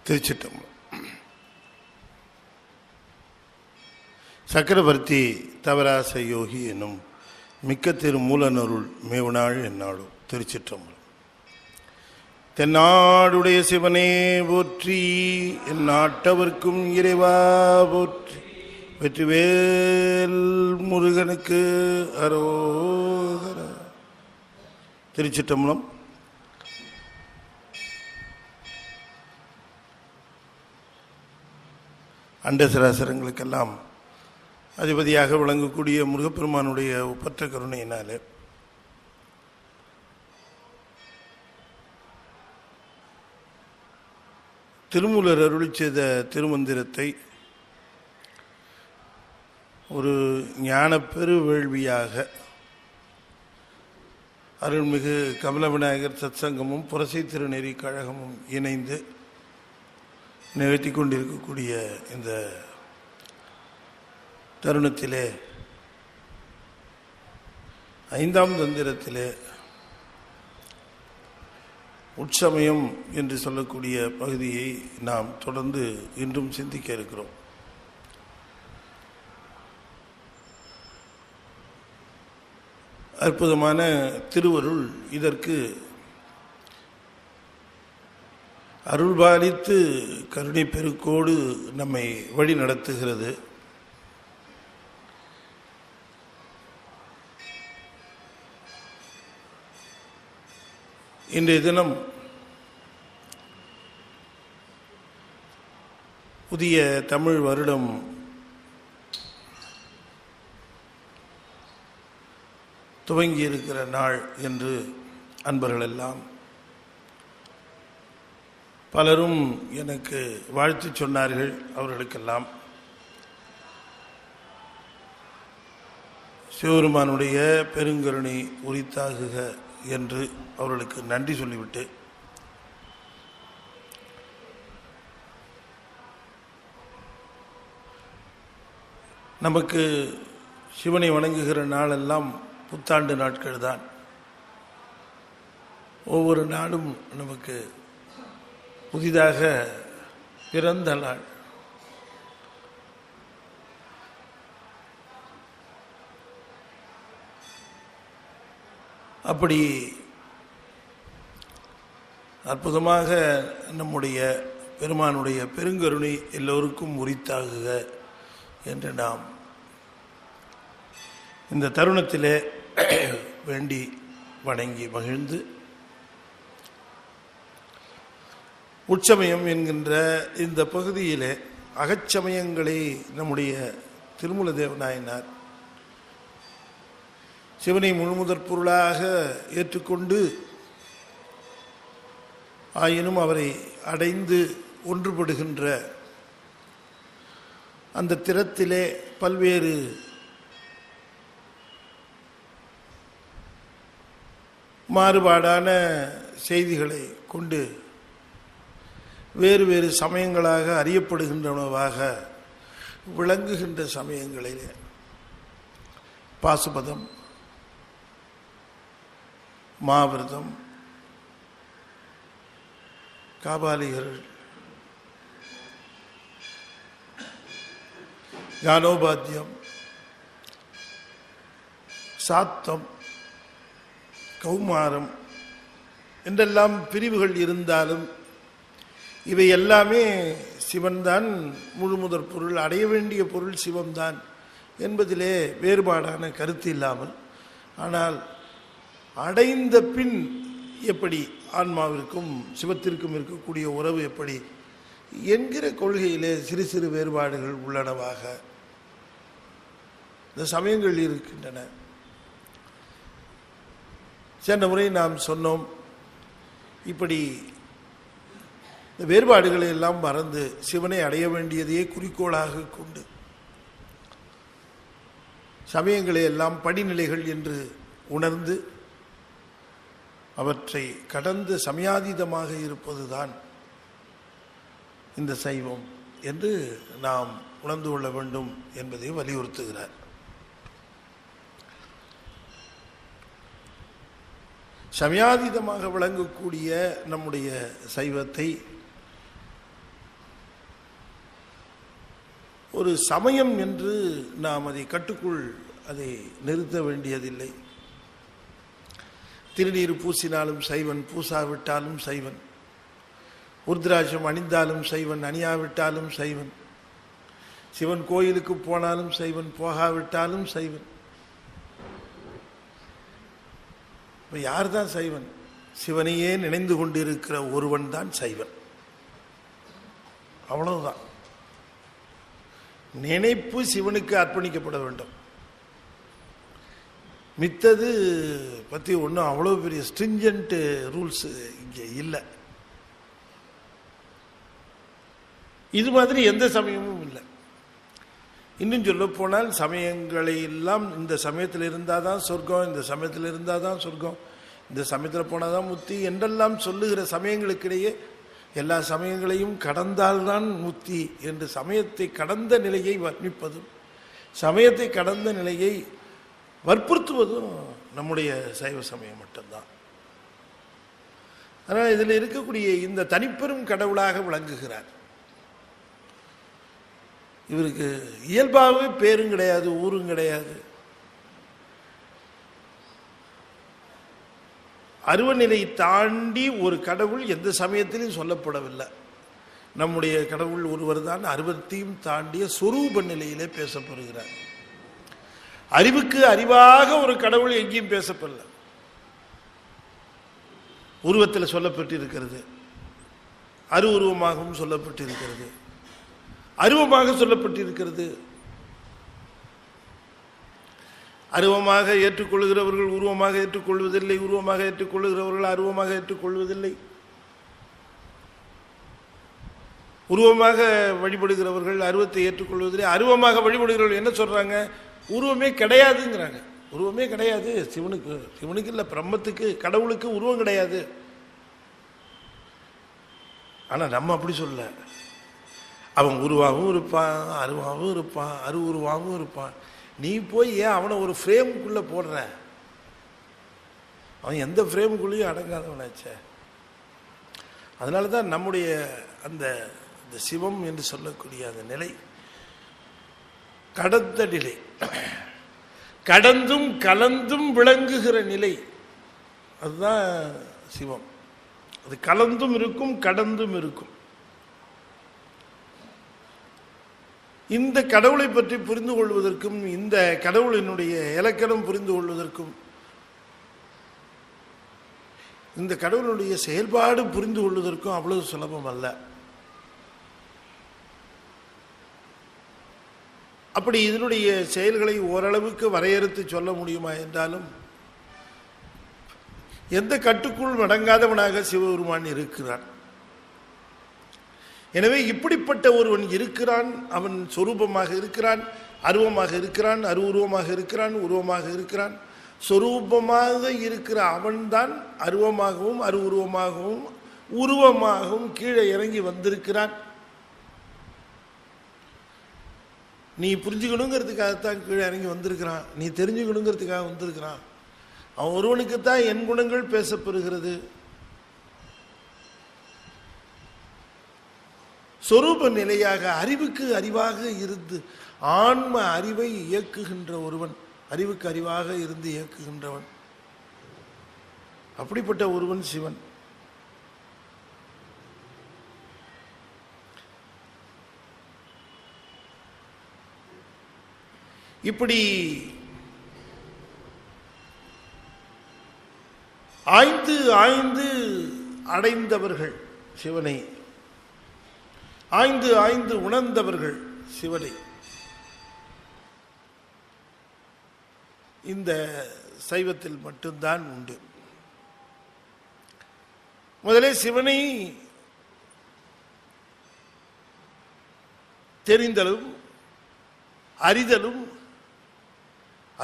திருச்சிட்டம்பலம். சக்கரவர்த்தி தவராச யோகி என்னும் மிக்க திரு மூலனருள் மேவுநாள் என்னாலும். திருச்சிட்டம்பலம். தென்னாடுடைய சிவனே போற்றி, என் நாட்டவர்க்கும் இறைவா போற்றி, வெற்றிவேல் முருகனுக்கு அரோகரா. திருச்சிட்டம்பலம். அண்டசராசரங்களுக்கெல்லாம் அதிபதியாக விளங்கக்கூடிய முருகப்பெருமானுடைய ஒப்பற்ற கருணையினாலே திருமூலர் அருளி செய்த திருமந்திரத்தை ஒரு ஞானப்பெரு வேள்வியாக அருள்மிகு கமல விநாயகர் சத்சங்கமும் புரசை திருநெறி கழகமும் இணைந்து நிகழ்த்தி கொண்டிருக்கக்கூடிய இந்த தருணத்திலே 5ஆம் தந்திரத்திலே உட்சமயம் என்று சொல்லக்கூடிய பகுதியை நாம் தொடர்ந்து இன்றும் சிந்திக்க இருக்கிறோம். அற்புதமான திருவருள் இதற்கு அருள்பாலித்து கருணை பெருக்கோடு நம்மை வழி நடத்துகிறது. இன்றைய தினம் புதிய தமிழ் வருடம் துவங்கியிருக்கிற நாள் என்று அன்பர்கள் எல்லாம் பலரும் எனக்கு வாழ்த்து சொன்னார்கள். அவர்களுக்கெல்லாம் சிவபெருமானுடைய பெருங்கருணை உரித்தாகுக என்று அவர்களுக்கு நன்றி சொல்லிவிட்டு, நமக்கு சிவனை வணங்குகிற நாளெல்லாம் புத்தாண்டு நாட்கள் தான். ஒவ்வொரு நாளும் நமக்கு புதிதாக பிறந்த நாள். அப்படி அற்புதமாக நம்முடைய பெருமானுடைய பெருங்கருணை எல்லோருக்கும் உரித்தாகுக என்று நாம் இந்த தருணத்திலே வேண்டி வணங்கி மகிழ்ந்து, உட்சமயம் என்கின்ற இந்த பகுதியிலே அகச்சமயங்களை நம்முடைய திருமூல தேவநாயனார் சிவனை முழுமுதற் பொருளாக ஏற்றுக்கொண்டு, ஆயினும் அவரை அடைந்து ஒன்றுபடுகின்ற அந்த திறத்திலே பல்வேறு மாறுபாடான செய்திகளை கொண்டு வேறு வேறு சமயங்களாக அறியப்படுகின்றனவாக விளங்குகின்ற சமயங்களிலே பாசுபதம், மாவிரதம், காபாலிகர்கள், கானோபாத்தியம், சாத்தம், கௌமாரம் என்றெல்லாம் பிரிவுகள் இருந்தாலும் இவை எல்லாமே சிவன்தான் முழுமுதற் பொருள், அடைய வேண்டிய பொருள் சிவம்தான் என்பதிலே வேறுபாடான கருத்து இல்லாமல், ஆனால் அடைந்த பின் எப்படி ஆன்மாவிற்கும் சிவத்திற்கும் இருக்கக்கூடிய உறவு எப்படி என்கிற கொள்கையிலே சிறு சிறு வேறுபாடுகள் உள்ளனவாக இந்த சமயங்கள் இருக்கின்றன. சென்ற முறை நாம் சொன்னோம், இப்படி இந்த வேறுபாடுகளை எல்லாம் மறந்து சிவனை அடைய வேண்டியதையே குறிக்கோளாக கொண்டு சமயங்களை எல்லாம் படிநிலைகள் என்று உணர்ந்து அவற்றை கடந்து சமயாதீதமாக இருப்பதுதான் இந்த சைவம் என்று நாம் உணர்ந்து கொள்ள வேண்டும் என்பதை வலியுறுத்துகிறார். சமயாதீதமாக விளங்கக்கூடிய நம்முடைய சைவத்தை ஒரு சமயம் என்று நாம் அதை கட்டுக்குள் அதை நிறுத்த வேண்டியதில்லை. திருநீர் பூசினாலும் சைவன், பூசாவிட்டாலும் சைவன். உருத்ராட்சம் அணிந்தாலும் சைவன், அணியாவிட்டாலும் சைவன். சிவன் கோயிலுக்கு போனாலும் சைவன், போகாவிட்டாலும் சைவன். இப்போ யார் தான் சைவன்? சிவனையே நினைந்து கொண்டிருக்கிற ஒருவன் தான் சைவன். அவ்வளவுதான். நினைப்பு சிவனுக்கு அர்ப்பணிக்கப்பட வேண்டும். மித்தது பற்றி ஒன்றும் அவ்வளோ பெரிய ஸ்ட்ரிஞ்சன்ட் ரூல்ஸ் இங்கே இல்லை. இது மாதிரி எந்த சமயமும் இல்லை. இன்னும் சொல்ல போனால் சமயங்களை எல்லாம் இந்த சமயத்தில் இருந்தால் தான் சொர்க்கம், இந்த சமயத்தில் இருந்தால் தான் சொர்க்கம், இந்த சமயத்தில் போனால் தான் முத்தி என்றெல்லாம் சொல்லுகிற சமயங்களுக்கிடையே எல்லா சமயங்களையும் கடந்தால்தான் முத்தி என்று சமயத்தை கடந்த நிலையை வர்ணிப்பதும் சமயத்தை கடந்த நிலையை வற்புறுத்துவதும் நம்முடைய சைவ சமயம் மட்டும்தான். ஆனால் இதில் இருக்கக்கூடிய இந்த தனிப்பெரும் கடவுளாக விளங்குகிறார். இவருக்கு இயல்பாகவே பேரும் கிடையாது, ஊரும் கிடையாது. அருவநிலை தாண்டி ஒரு கடவுள் எந்த சமயத்திலும் சொல்லப்படவில்லை. நம்முடைய கடவுள் ஒருவர் தான் அருவத்தையும் தாண்டிய சொரூப நிலையிலே பேசப்படுகிறார். அறிவுக்கு அறிவாக ஒரு கடவுள் எங்கேயும் பேசப்படல. உருவத்தில் சொல்லப்பட்டிருக்கிறது, அருவுருவமாகவும் சொல்லப்பட்டிருக்கிறது, அருவமாக சொல்லப்பட்டிருக்கிறது. அருவமாக ஏற்றுக்கொள்கிறவர்கள் உருவமாக ஏற்றுக்கொள்வதில்லை, உருவமாக ஏற்றுக்கொள்கிறவர்கள் அருவமாக ஏற்றுக்கொள்வதில்லை. உருவமாக வழிபடுகிறவர்கள் அருவத்தை ஏற்றுக்கொள்வதில்லை, அருவமாக வழிபடுகிறவர்கள் என்ன சொல்றாங்க? உருவமே கிடையாதுங்கிறாங்க. உருவமே கிடையாது சிவனுக்கு. சிவனுக்கு இல்லை, பிரம்மத்துக்கு, கடவுளுக்கு உருவம் கிடையாது. ஆனா நம்ம அப்படி சொல்ல. அவன் உருவாகவும் இருப்பான், அருவாகவும் இருப்பான், உருவாகவும் இருப்பான். நீ போய் ஏன் அவனை ஒரு ஃப்ரேமுக்குள்ள போடுற? அவன் எந்த ஃப்ரேமுக்குள்ளேயும் அடங்காதவனாச்ச. அதனால தான் நம்முடைய அந்த சிவம் என்று சொல்லக்கூடிய அந்த நிலை கடந்த நிலை, கடந்தும் கலந்தும் விளங்குகிற நிலை, அதுதான் சிவம். அது கலந்தும் இருக்கும், கடந்தும் இருக்கும். இந்த கடவுளை பற்றி புரிந்து கொள்வதற்கும், இந்த கடவுளினுடைய இலக்கணம் புரிந்து கொள்வதற்கும், இந்த கடவுளுடைய செயல்பாடு புரிந்து கொள்வதற்கும் அவ்வளவு சுலபம் அல்ல. அப்படி இதனுடைய செயல்களை ஓரளவுக்கு வரையறுத்து சொல்ல முடியுமா என்றாலும் எந்த கட்டுக்குள் அடங்காதவனாக சிவபெருமான் இருக்கிறான். எனவே இப்படிப்பட்ட ஒருவன் இருக்கிறான். அவன் சொரூபமாக இருக்கிறான், அருவமாக இருக்கிறான், அருவுருவமாக இருக்கிறான், உருவமாக இருக்கிறான். சொரூபமாக இருக்கிற அவன்தான் அருவமாகவும் அருவுருவமாகவும் உருவமாகவும் கீழே இறங்கி வந்திருக்கிறான். நீ புரிஞ்சுக்கணுங்கிறதுக்காகத்தான் கீழே இறங்கி வந்திருக்கிறான். நீ தெரிஞ்சுக்கணுங்கிறதுக்காக வந்திருக்கிறான். அவன் ஒருவனுக்குத்தான் என் குணங்கள் பேசப்பெறுகிறது. சொரூப நிலையாக அறிவுக்கு அறிவாக இருந்து ஆன்ம அறிவை இயக்குகின்ற ஒருவன், அறிவுக்கு அறிவாக இருந்து இயக்குகின்றவன், அப்படிப்பட்ட ஒருவன் சிவன். இப்படி ஆய்ந்து ஆய்ந்து அடைந்தவர்கள் சிவனை, ஆய்ந்து ஆய்ந்து உணர்ந்தவர்கள் சிவனை இந்த சைவத்தில் மட்டும்தான் உண்டு. முதலே சிவனை தெரிந்தலும் அறிதலும்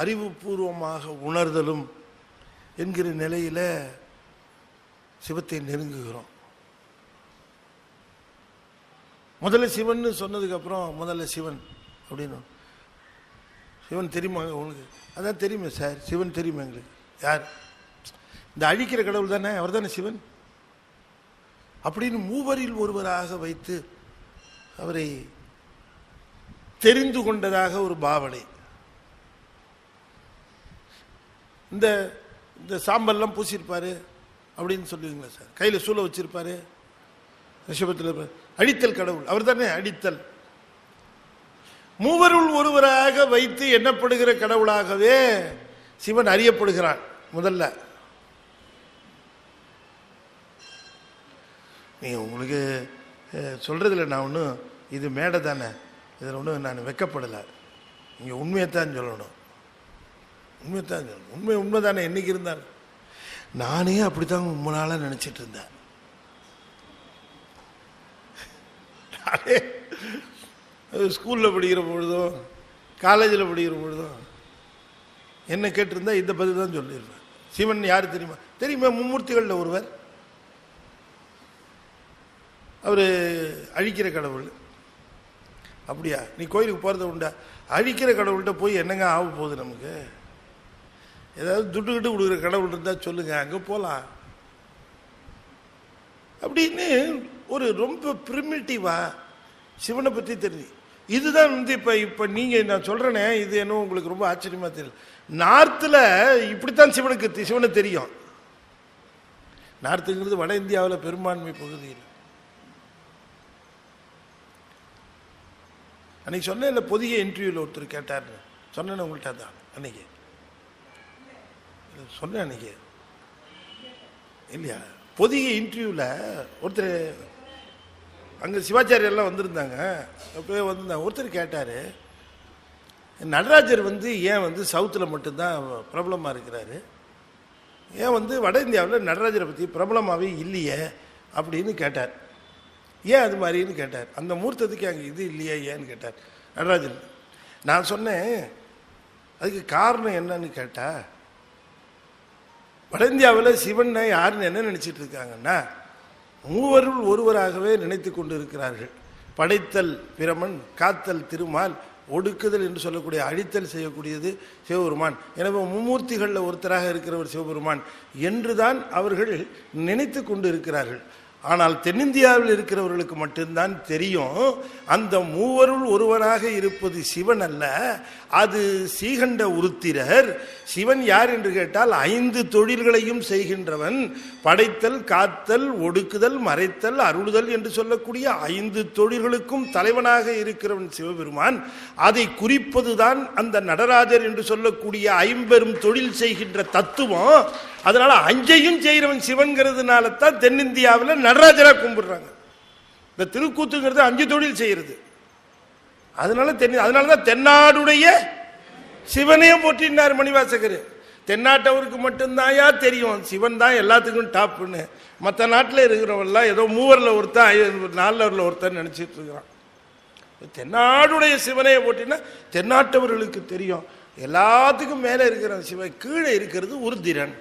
அறிவுபூர்வமாக உணர்தலும் என்கிற நிலையில சிவத்தை நெருங்குகிறோம். முதல்ல சிவன் சொன்னதுக்கு அப்புறம் முதல்ல சிவன் அப்படின்னு, சிவன் தெரியுமா உங்களுக்கு? அதான் தெரியுமே சார், சிவன் தெரியுமா எங்களுக்கு? யார்? இந்த அழிக்கிற கடவுள் தானே, அவர் தானே சிவன் அப்படின்னு மூவரில் ஒருவராக வைத்து அவரை தெரிந்து கொண்டதாக ஒரு பாவனை. இந்த இந்த சாம்பல்லாம் பூசியிருப்பாரு அப்படின்னு சொல்லுவீங்களா சார்? கையில் சூளை வச்சிருப்பாரு, ரிஷபத்தில் அடித்தல் கடவுள் அவர் தானே அடித்தல். மூவருள் ஒருவராக வைத்து எண்ணப்படுகிற கடவுளாகவே சிவன் அறியப்படுகிறான். முதல்ல நீங்க உங்களுக்கு சொல்றதுல நான் ஒன்றும் இது மேடை தானே, இதில் ஒன்றும் நான் வெக்கப்படலை. நீங்கள் உண்மையைத்தான் சொல்லணும், உண்மையைத்தான் சொல்லணும். உண்மை தானே. என்னைக்கு இருந்தாலும் நானே அப்படித்தான் ரொம்ப நாளாக நினச்சிட்டு இருந்தேன். நானே ஸ்கூலில் படிக்கிற பொழுதும் காலேஜில் படிக்கிற பொழுதும் என்ன கேட்டிருந்தா இந்த பதில் தான் சொல்லிடுவேன். சிவன் யார் தெரியுமா? தெரியுமா? மும்மூர்த்திகளில் ஒருவர். அவர் அழிக்கிற கடவுள். அப்படியா? நீ கோயிலுக்கு போகிறத உண்டா? அழிக்கிற கடவுள்கிட்ட போய் என்னங்க ஆக போகுது நமக்கு? ஏதாவது துட்டுக்கிட்டு கொடுக்குற கடவுள் இருந்தால் சொல்லுங்க, அங்கே போகலாம் அப்படின்னு ஒரு ரொம்ப பிரிமிட்டிவா சிவனை பற்றி தெரிஞ்சு. இதுதான் இப்போ நீங்கள் நான் சொல்கிறேனே, இது என்ன உங்களுக்கு ரொம்ப ஆச்சரியமாக தெரியல. நார்த்தில் இப்படித்தான் சிவனை தெரியும். நார்த்துங்கிறது வட இந்தியாவில் பெரும்பான்மை பகுதியில். அன்னைக்கு சொன்னேன் இல்லை, பொதிய இன்டர்வியூவில் ஒருத்தர் கேட்டார், சொன்னேன்னு உங்கள்கிட்ட தான் அன்னைக்கு சொன்னேன். அன்னைக்கு இல்லையா? பொதிய இன்டர்வியூவில் ஒருத்தர் அங்கே சிவாச்சாரியெல்லாம் வந்திருந்தாங்க. அப்போ வந்திருந்தாங்க. ஒருத்தர் கேட்டார், நடராஜர் ஏன் சவுத்தில் மட்டும்தான் பிரபலமாக இருக்கிறாரு, ஏன் வட இந்தியாவில் நடராஜரை பற்றி பிரபலமாகவே இல்லையே அப்படின்னு கேட்டார். ஏன் அது மாதிரின்னு கேட்டார். அந்த மூர்த்தத்துக்கு அங்கே இது இல்லையா ஏன்னு கேட்டார் நடராஜன். நான் சொன்னேன், அதுக்கு காரணம் என்னன்னு கேட்டா, வட இந்தியாவில் சிவனை யாருன்னு என்ன நினைச்சிட்டு இருக்காங்கன்னா, மூவருள் ஒருவராகவே நினைத்து கொண்டு இருக்கிறார்கள். படைத்தல் பிரமன், காத்தல் திருமால், ஒடுக்குதல் என்று சொல்லக்கூடிய அழித்தல் செய்யக்கூடியது சிவபெருமான். எனவே மும்மூர்த்திகளில் ஒருத்தராக இருக்கிறவர் சிவபெருமான் என்றுதான் அவர்கள் நினைத்து கொண்டு இருக்கிறார்கள். ஆனால் தென்னிந்தியாவில் இருக்கிறவர்களுக்கு மட்டும்தான் தெரியும், அந்த மூவருள் ஒருவராக இருப்பது சிவன் அல்ல, அது சீகண்ட உருத்திரர். சிவன் யார் என்று கேட்டால் 5 தொழில்களையும் செய்கின்றவன். படைத்தல், காத்தல், ஒடுக்குதல், மறைத்தல், அருளுதல் என்று சொல்லக்கூடிய 5 தொழில்களுக்கும் தலைவனாக இருக்கிறவன் சிவபெருமான். அதை குறிப்பதுதான் அந்த நடராஜர் என்று சொல்லக்கூடிய 50 தொழில் செய்கின்ற தத்துவம். அதனால 5ஐயும் செய்கிறவன் சிவன்கிறதுனால தான் தென்னிந்தியாவில் நடராஜரா கும்பிடுறாங்க. இந்த திருக்கூத்துங்கிறது 5 தொழில் செய்யறது. அதனாலதான் தென்னாடுடைய சிவனையும் போற்றினார் மணிவாசகர். தென்னாட்டவருக்கு மட்டும்தான் தெரியும் சிவன் தான் எல்லாத்துக்கும் டாப்னு. மற்ற நாட்டில் இருக்கிறவெல்லாம் ஏதோ 3 ஒருத்தன் 4 ஒருத்தன் நினைச்சிட்டு இருக்கிறான். தென்னாடுடைய சிவனையை போட்டினா தென்னாட்டவர்களுக்கு தெரியும். எல்லாத்துக்கும் மேலே இருக்கிற சிவன், கீழே இருக்கிறது உருத்திரன்.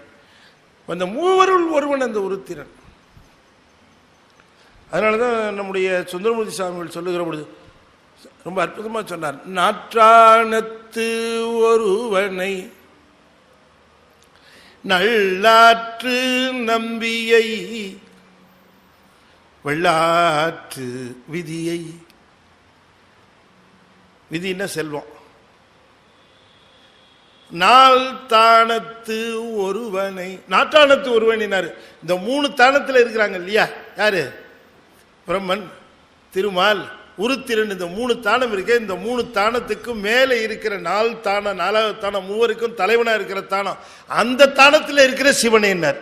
அந்த மூவருள் ஒருவன் அந்த உருத்திரன். அதனாலதான் நம்முடைய சுந்தரமூர்த்தி சுவாமிகள் சொல்லுகிற பொழுது ரொம்ப அற்புதமா சொன்னார். நாற்றானத்து ஒருவனை நல்லாற்று நம்பியை வெள்ளாற்று விதியை. விதின்னா செல்வம். நாள் தானத்து ஒருவனை, நாட்டானத்து ஒருவனாரு. இந்த 3 தானத்தில் இருக்கிறாங்க இல்லையா? யாரு? பிரம்மன், திருமால், உருத்திரன். இந்த 3 தானம் இருக்கு. இந்த 3 தானத்துக்கு மேலே இருக்கிற 4 தானம், 4வது தானம், மூவருக்கும் தலைவனா இருக்கிற தானம், அந்த தானத்தில் இருக்கிற சிவனையினார்.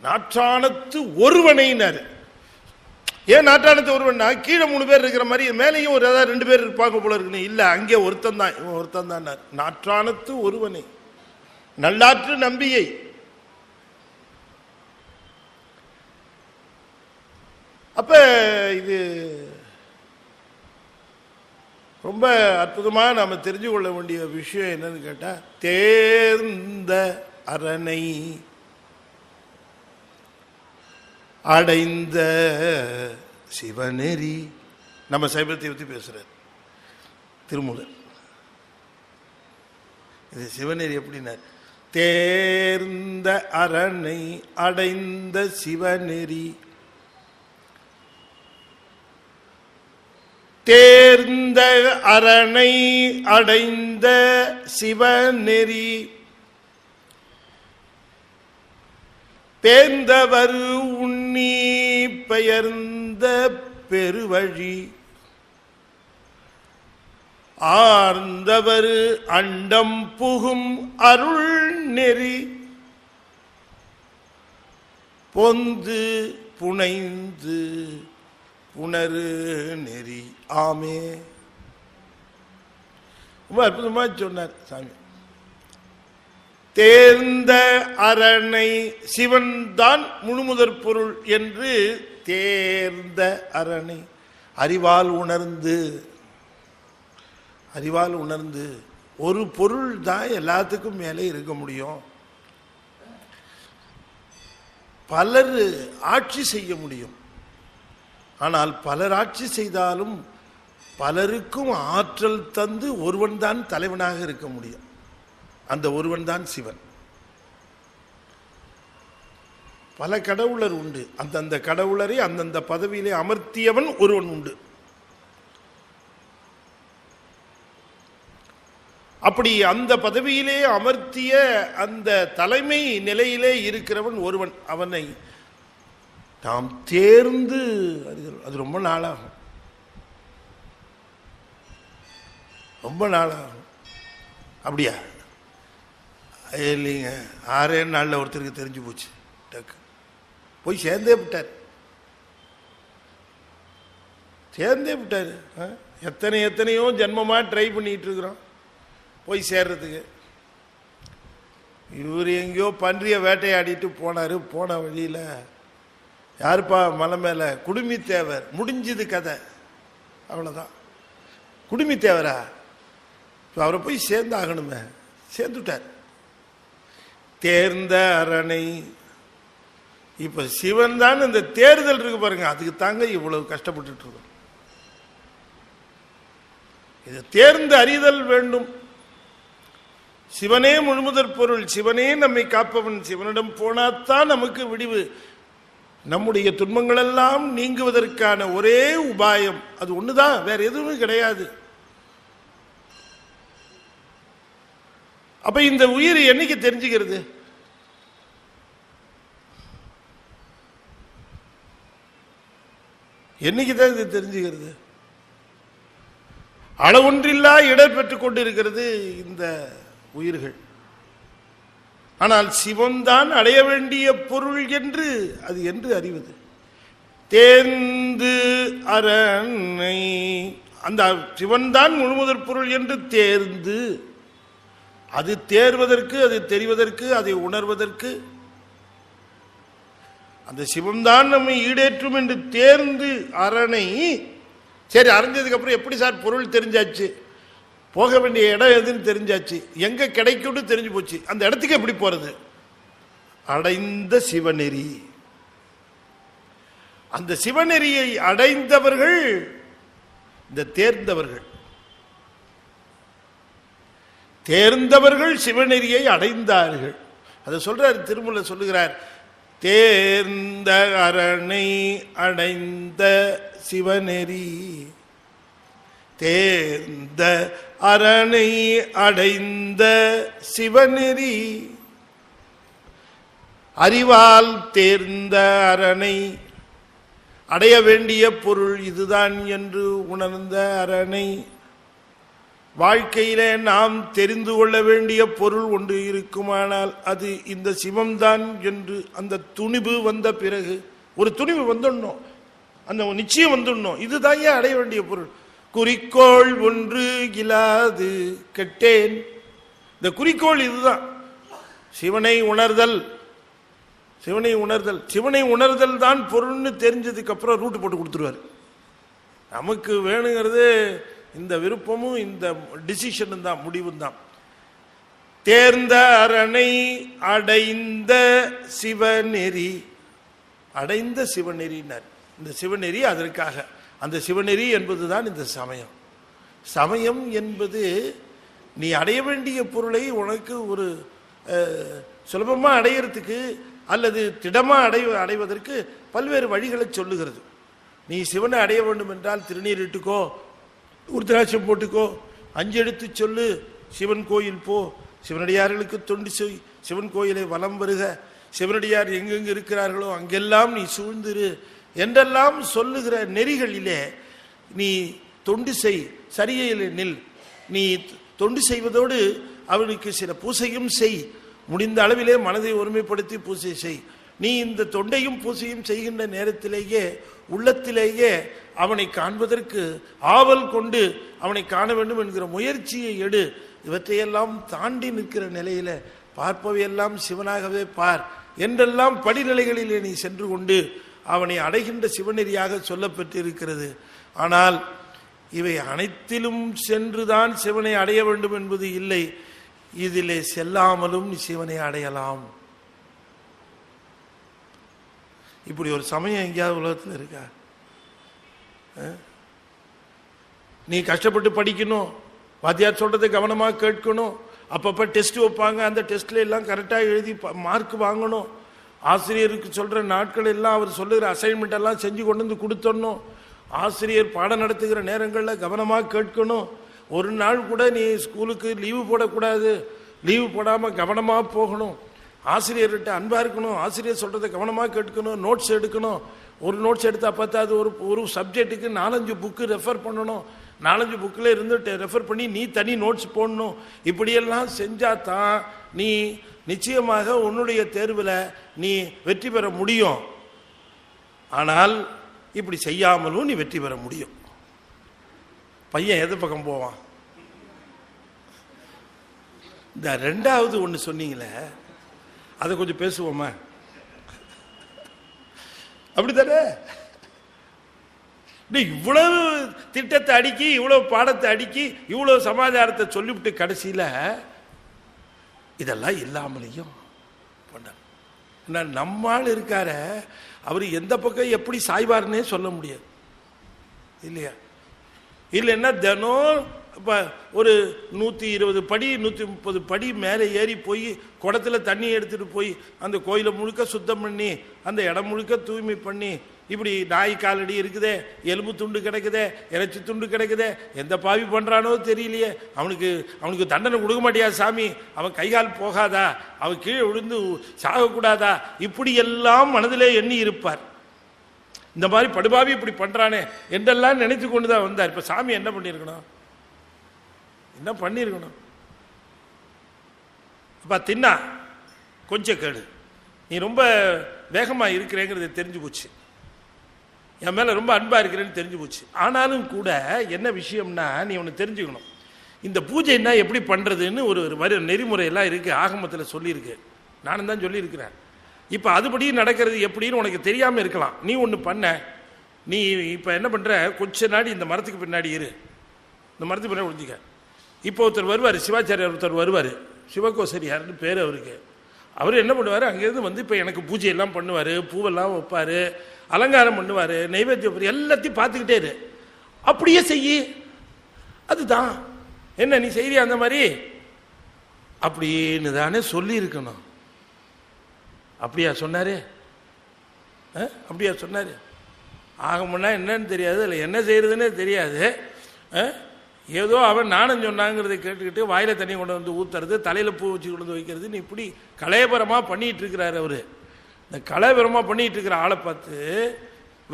நாட்டானத்து ஒருவனையினார். ஏன் நாட்டானத்து ஒருவன்னா, கீழே 3 பேர் இருக்கிற மாதிரி மேலேயும் ஒரு 2 பேர் இருப்பாங்க போல இருக்குன்னு இல்ல, அங்கே ஒருத்தன் தான், இவன் ஒருத்தன் தான். நாட்டானத்து ஒருவனை நல்லாற்று நம்பியை. அப்ப இது ரொம்ப அற்புதமா நாம தெரிஞ்சு கொள்ள வேண்டிய விஷயம் என்னன்னு கேட்டா, தேர்ந்த அரணை அடைந்த சிவநெறி. நம்ம சைவத்தை பற்றி பேசுறார் திருமூலர். இது சிவநெறி எப்படின்னா, தேர்ந்த அரணை அடைந்த சிவநெறி தேர்ந்த அரணை அடைந்த சிவநெறி பேர்ந்தவர் உண்ணி பெயர்ந்த பெருவழி ஆர்ந்தவர் அண்டம் புகும் அருள் நெறி பொந்து புனைந்து புணரு நெறி. ஆமே. ரொம்ப அற்புதமா சொன்னார் சாமி. தேர்ந்த அரணை சிவன் தான் முழுமுதற் பொருள் என்று தேர்ந்த அரணை அறிவால் உணர்ந்து ஒரு பொருள் தான் எல்லாத்துக்கும் மேலே இருக்க முடியும். பலர் ஆட்சி செய்ய முடியும், ஆனால் பலர் ஆட்சி செய்தாலும் பலருக்கும் ஆற்றல் தந்து ஒருவன் தான் தலைவனாக இருக்க முடியும். அந்த ஒருவன் தான் சிவன். பல கடவுளர் உண்டு, அந்தந்த கடவுளரை அந்தந்த பதவியிலே அமர்த்தியவன் ஒருவன் உண்டு. அப்படி அந்த பதவியிலே அமர்த்திய அந்த தலைமை நிலையிலே இருக்கிறவன் ஒருவன். அவனை நாம் தேர்ந்து அது ரொம்ப நாளாகும், ரொம்ப நாளாகும். அப்படியா? இல்லைங்க, 6 நாளில் ஒருத்தருக்கு தெரிஞ்சு போச்சு. டக்கு போய் சேர்ந்தே விட்டார். எத்தனையோ ஜென்மமா ட்ரை பண்ணிட்டு இருக்கிறோம் போய் சேர்றதுக்கு. இவர் எங்கேயோ பன்றிய வேட்டையாடிட்டு போனார். போன வழியில் யாருப்பா மலை மேலே? குடுமி தேவர். முடிஞ்சது கதை, அவ்வளோதான். குடுமி தேவரா? இப்போ அவரை போய் சேர்ந்தாகணுமே, சேர்ந்துட்டார். தேர்ந்த அரணை. இப்ப சிவன் தான் இந்த தேர்தல் இருக்கு பாருங்க, அதுக்கு தாங்க இவ்வளவு கஷ்டப்பட்டு இருக்கோம். இது தேர்ந்து அறிதல் வேண்டும். சிவனே முழுமுதற் பொருள், சிவனே நம்மை காப்பவன். சிவனிடம் போனாத்தான் நமக்கு விடிவு. நம்முடைய துன்பங்கள் எல்லாம் நீங்குவதற்கான ஒரே உபாயம் அது ஒண்ணுதான், வேற எதுவுமே கிடையாது. அப்ப இந்த உயிர் என்னைக்கு தெரிஞ்சுக்கிறது? என்னைக்குதான் இது தெரிஞ்சுக்கிறது? அளவொன்றில்லா இடர் பெற்றுக் கொண்டிருக்கிறது இந்த உயிர்கள். ஆனால் சிவன்தான் அடைய வேண்டிய பொருள் என்று அது என்று அறிவது. தேர்ந்து அரணை, அந்த சிவன்தான் முழுமுதற் பொருள் என்று தேர்ந்து, அது தேர்வதற்கு, அது தெரிவதற்கு, அதை உணர்வதற்கு அந்த சிவம்தான் நம்மை ஈடேற்றும் என்று தேர்ந்து அரணை. சரி, அறிஞ்சதுக்கு அப்புறம் எப்படி சார் பொருள் தெரிஞ்சாச்சு? போக வேண்டிய இடம் எதுன்னு தெரிஞ்சாச்சு, எங்க கிடைக்கும்னு தெரிஞ்சு போச்சு. அந்த இடத்துக்கு எப்படி போறது? அடைந்த சிவநெறி. அந்த சிவநெறியை அடைந்தவர்கள் இந்த தேர்ந்தவர்கள் சிவநெறியை அடைந்தார்கள். அதை சொல்றார் திருமூல, சொல்லுகிறார், தேர்ந்த அரணை அடைந்த சிவநெறி. தேர்ந்த அரணை அடைந்த சிவநெறி. அறிவால் தேர்ந்த அரணை, அடைய வேண்டிய பொருள் இதுதான் என்று உணர்ந்த அரணை. வாழ்க்கையிலே நாம் தெரிந்து கொள்ள வேண்டிய பொருள் ஒன்று இருக்குமானால் அது இந்த சிவம்தான் என்று அந்த துணிவு வந்த பிறகு, ஒரு துணிவு வந்துடணும், அந்த நிச்சயம் வந்துடணும், இதுதான் ஏன் அடைய வேண்டிய பொருள். குறிக்கோள் ஒன்று இல்லாது கெட்டேன். இந்த குறிக்கோள் இதுதான், சிவனை உணர்தல். சிவனை உணர்தல் தான் பொருள்னு தெரிஞ்சதுக்கு அப்புறம் ரூட்டு போட்டு கொடுத்துருவார். நமக்கு வேணுங்கிறது இந்த விருப்பமும் இந்த டிசிஷனும் தான், முடிவும் தான். தேர்ந்த அரணை அடைந்த சிவநெறி. அடைந்த சிவநெறினார். இந்த சிவநெறி அதற்காக, அந்த சிவநெறி என்பதுதான் இந்த சமயம். சமயம் என்பது நீ அடைய வேண்டிய பொருளை உனக்கு ஒரு சுலபமா அடையிறதுக்கு அல்லது திடமா அடைவதற்கு பல்வேறு வழிகளை சொல்லுகிறது. நீ சிவனை அடைய வேண்டும் என்றால் திருநீரிட்டுக்கோ, உருத்திராட்சம் போட்டுக்கோ, 5 எடுத்து சொல்லு, சிவன் கோயில் போ, சிவனடியார்களுக்கு தொண்டு செய், சிவன் கோயிலை வலம் வருக, சிவனடியார் எங்கெங்கு இருக்கிறார்களோ அங்கெல்லாம் நீ சூழ்ந்திரு என்றெல்லாம் சொல்லுகிற நெறிகளிலே நீ தொண்டு செய், சரியிலே நில். நீ தொண்டு செய்வதோடு அவனுக்கு சில பூசையும் செய், முடிந்த அளவிலே மனதை ஒருமைப்படுத்தி பூசை செய். நீ இந்த தொண்டையும் பூசையும் செய்கின்ற நேரத்திலேயே உள்ளத்திலேயே அவனை காண்பதற்கு ஆவல் கொண்டு அவனை காண வேண்டும் என்கிற முயற்சியை எடு. இவற்றையெல்லாம் தாண்டி நிற்கிற நிலையில பார்ப்பவையெல்லாம் சிவனாகவே பார் என்றெல்லாம் படிநிலைகளிலே நீ சென்று கொண்டு அவனை அடைகின்ற சிவநெறியாக சொல்லப்பட்டிருக்கிறது. ஆனால் இவை அனைத்திலும் சென்றுதான் சிவனை அடைய வேண்டும் என்பது இல்லை. இதிலே செல்லாமலும் நீ சிவனை அடையலாம். இப்படி ஒரு சமயம் எங்கேயாவது உலகத்தில் இருக்கா? நீ கஷ்டப்பட்டு படிக்கணும், வாத்தியார் சொல்றதை கவனமாக கேட்கணும், அப்பப்போ டெஸ்ட் வைப்பாங்க, அந்த டெஸ்ட்ல எல்லாம் கரெக்டாக எழுதி மார்க் வாங்கணும், ஆசிரியருக்கு சொல்ற நாட்கள் எல்லாம் அவர் சொல்லுகிற அசைன்மெண்ட் எல்லாம் செஞ்சு கொண்டு வந்து கொடுத்துடணும், ஆசிரியர் பாடம் நடத்துகிற நேரங்களில் கவனமாக கேட்கணும். ஒரு நாள் கூட நீ ஸ்கூலுக்கு லீவு போடக்கூடாது, லீவு போடாமல் கவனமாக போகணும், ஆசிரியர்கிட்ட அன்பாக இருக்கணும், ஆசிரியர் சொல்கிறத கவனமாக கேட்கணும், நோட்ஸ் எடுக்கணும். ஒரு நோட்ஸ் எடுத்தால் பார்த்தாது, ஒரு சப்ஜெக்ட்டுக்கு 4-5 புக்கு ரெஃபர் பண்ணணும், 4-5 புக்கில் இருந்து ரெஃபர் பண்ணி நீ தனி நோட்ஸ் போடணும். இப்படியெல்லாம் செஞ்சால் தான் நீ நிச்சயமாக உன்னுடைய தேர்வில் நீ வெற்றி பெற முடியும். ஆனால் இப்படி செய்யாமலும் நீ வெற்றி பெற முடியும். பையன் எது பக்கம் போவான்? இந்த 2வது ஒன்று சொன்னீங்களே, அதை கொஞ்சம் பேசுவோமா? அப்படித்தானே? இவ்வளவு திட்டத்தை அடுக்கி, இவ்வளவு பாடத்தை அடுக்கி, இவ்வளவு சமாச்சாரத்தை சொல்லிவிட்டு கடைசியில இதெல்லாம் இல்லாமலையும் நம்மால் இருக்கார, அவர் எந்த பக்கம் எப்படி சாய்வார்னே சொல்ல முடியாது இல்லையா? இல்லைன்னா தினம் இப்போ ஒரு 120 படி 130 படி மேலே ஏறி போய் குடத்துல தண்ணி எடுத்துட்டு போய் அந்த கோயிலை முழுக்க சுத்தம் பண்ணி அந்த இடம் முழுக்க தூய்மை பண்ணி, இப்படி நாய் காலடி இருக்குதே, எலும்பு துண்டு கிடைக்குதே, இறைச்சி துண்டு கிடைக்குதே, எந்த பாவி பண்றானோ தெரியலையே, அவனுக்கு தண்டனை கொடுக்க மாட்டியா சாமி, அவன் கைகால் போகாதா, அவன் கீழே விழுந்து சாகக்கூடாதா, இப்படி எல்லாம் மனதிலே எண்ணி இருப்பார். இந்த மாதிரி படுபாவி இப்படி பண்றானே என்றெல்லாம் நினைத்து கொண்டுதான் வந்தார். இப்ப சாமி என்ன பண்ணிருக்கணும்? என்ன பண்ணிருக்கணும்? அப்ப தின்னா கொஞ்சம் கேடு, நீ ரொம்ப வேகமா இருக்கிறேங்கிறது தெரிஞ்சு போச்சு, என் மேல ரொம்ப அன்பா இருக்கிறேன்னு தெரிஞ்சு போச்சு. ஆனாலும் கூட என்ன விஷயம்னா, நீ ஒன்று தெரிஞ்சுக்கணும், இந்த பூஜைன்னா எப்படி பண்றதுன்னு ஒரு நெறிமுறை எல்லாம் இருக்கு, ஆகமத்தில் சொல்லியிருக்கு, நானும் தான் சொல்லியிருக்கிறேன். இப்போ அதுபடி நடக்கிறது எப்படின்னு உனக்கு தெரியாமல் இருக்கலாம். நீ ஒன்று பண்ண, நீ இப்போ என்ன பண்ணுற, கொஞ்ச நாடி இந்த மரத்துக்கு பின்னாடி இரு, இந்த மரத்துக்கு பின்னாடி ஒழிஞ்சிக்க. இப்போ ஒருத்தர் வருவார், சிவாச்சாரியார் ஒருத்தர் வருவார், சிவகோசரியார்னு பேர் அவருக்கு. அவர் என்ன பண்ணுவார், அங்கேருந்து வந்து இப்போ எனக்கு பூஜையெல்லாம் பண்ணுவார், பூவெல்லாம் வைப்பார், அலங்காரம் பண்ணுவார், நைவேத்தியம் எல்லாத்தையும் பார்த்துக்கிட்டே இரு, அப்படியே செய்யி. அதுதான் என்ன நீ செய்யறியா அந்த மாதிரி அப்படின்னு தானே சொல்லி இருக்கணும். அப்படியா சொன்னாரு? அப்படியா சொன்னாரு? ஆகமுன்னா என்னன்னு தெரியாது, இல்லை என்ன செய்யறதுன்னே தெரியாது. ஏதோ அவன் நானும் சொன்னாங்கிறத கேட்டுக்கிட்டு வாயில தண்ணி கொண்டு வந்து ஊத்துறது, தலையில பூ வச்சு கொண்டு வந்து வைக்கிறது, இப்படி கலையபரமா பண்ணிட்டு இருக்கிறாரு அவரு. இந்த கலையபரமா பண்ணிட்டு இருக்கிற ஆளை பார்த்து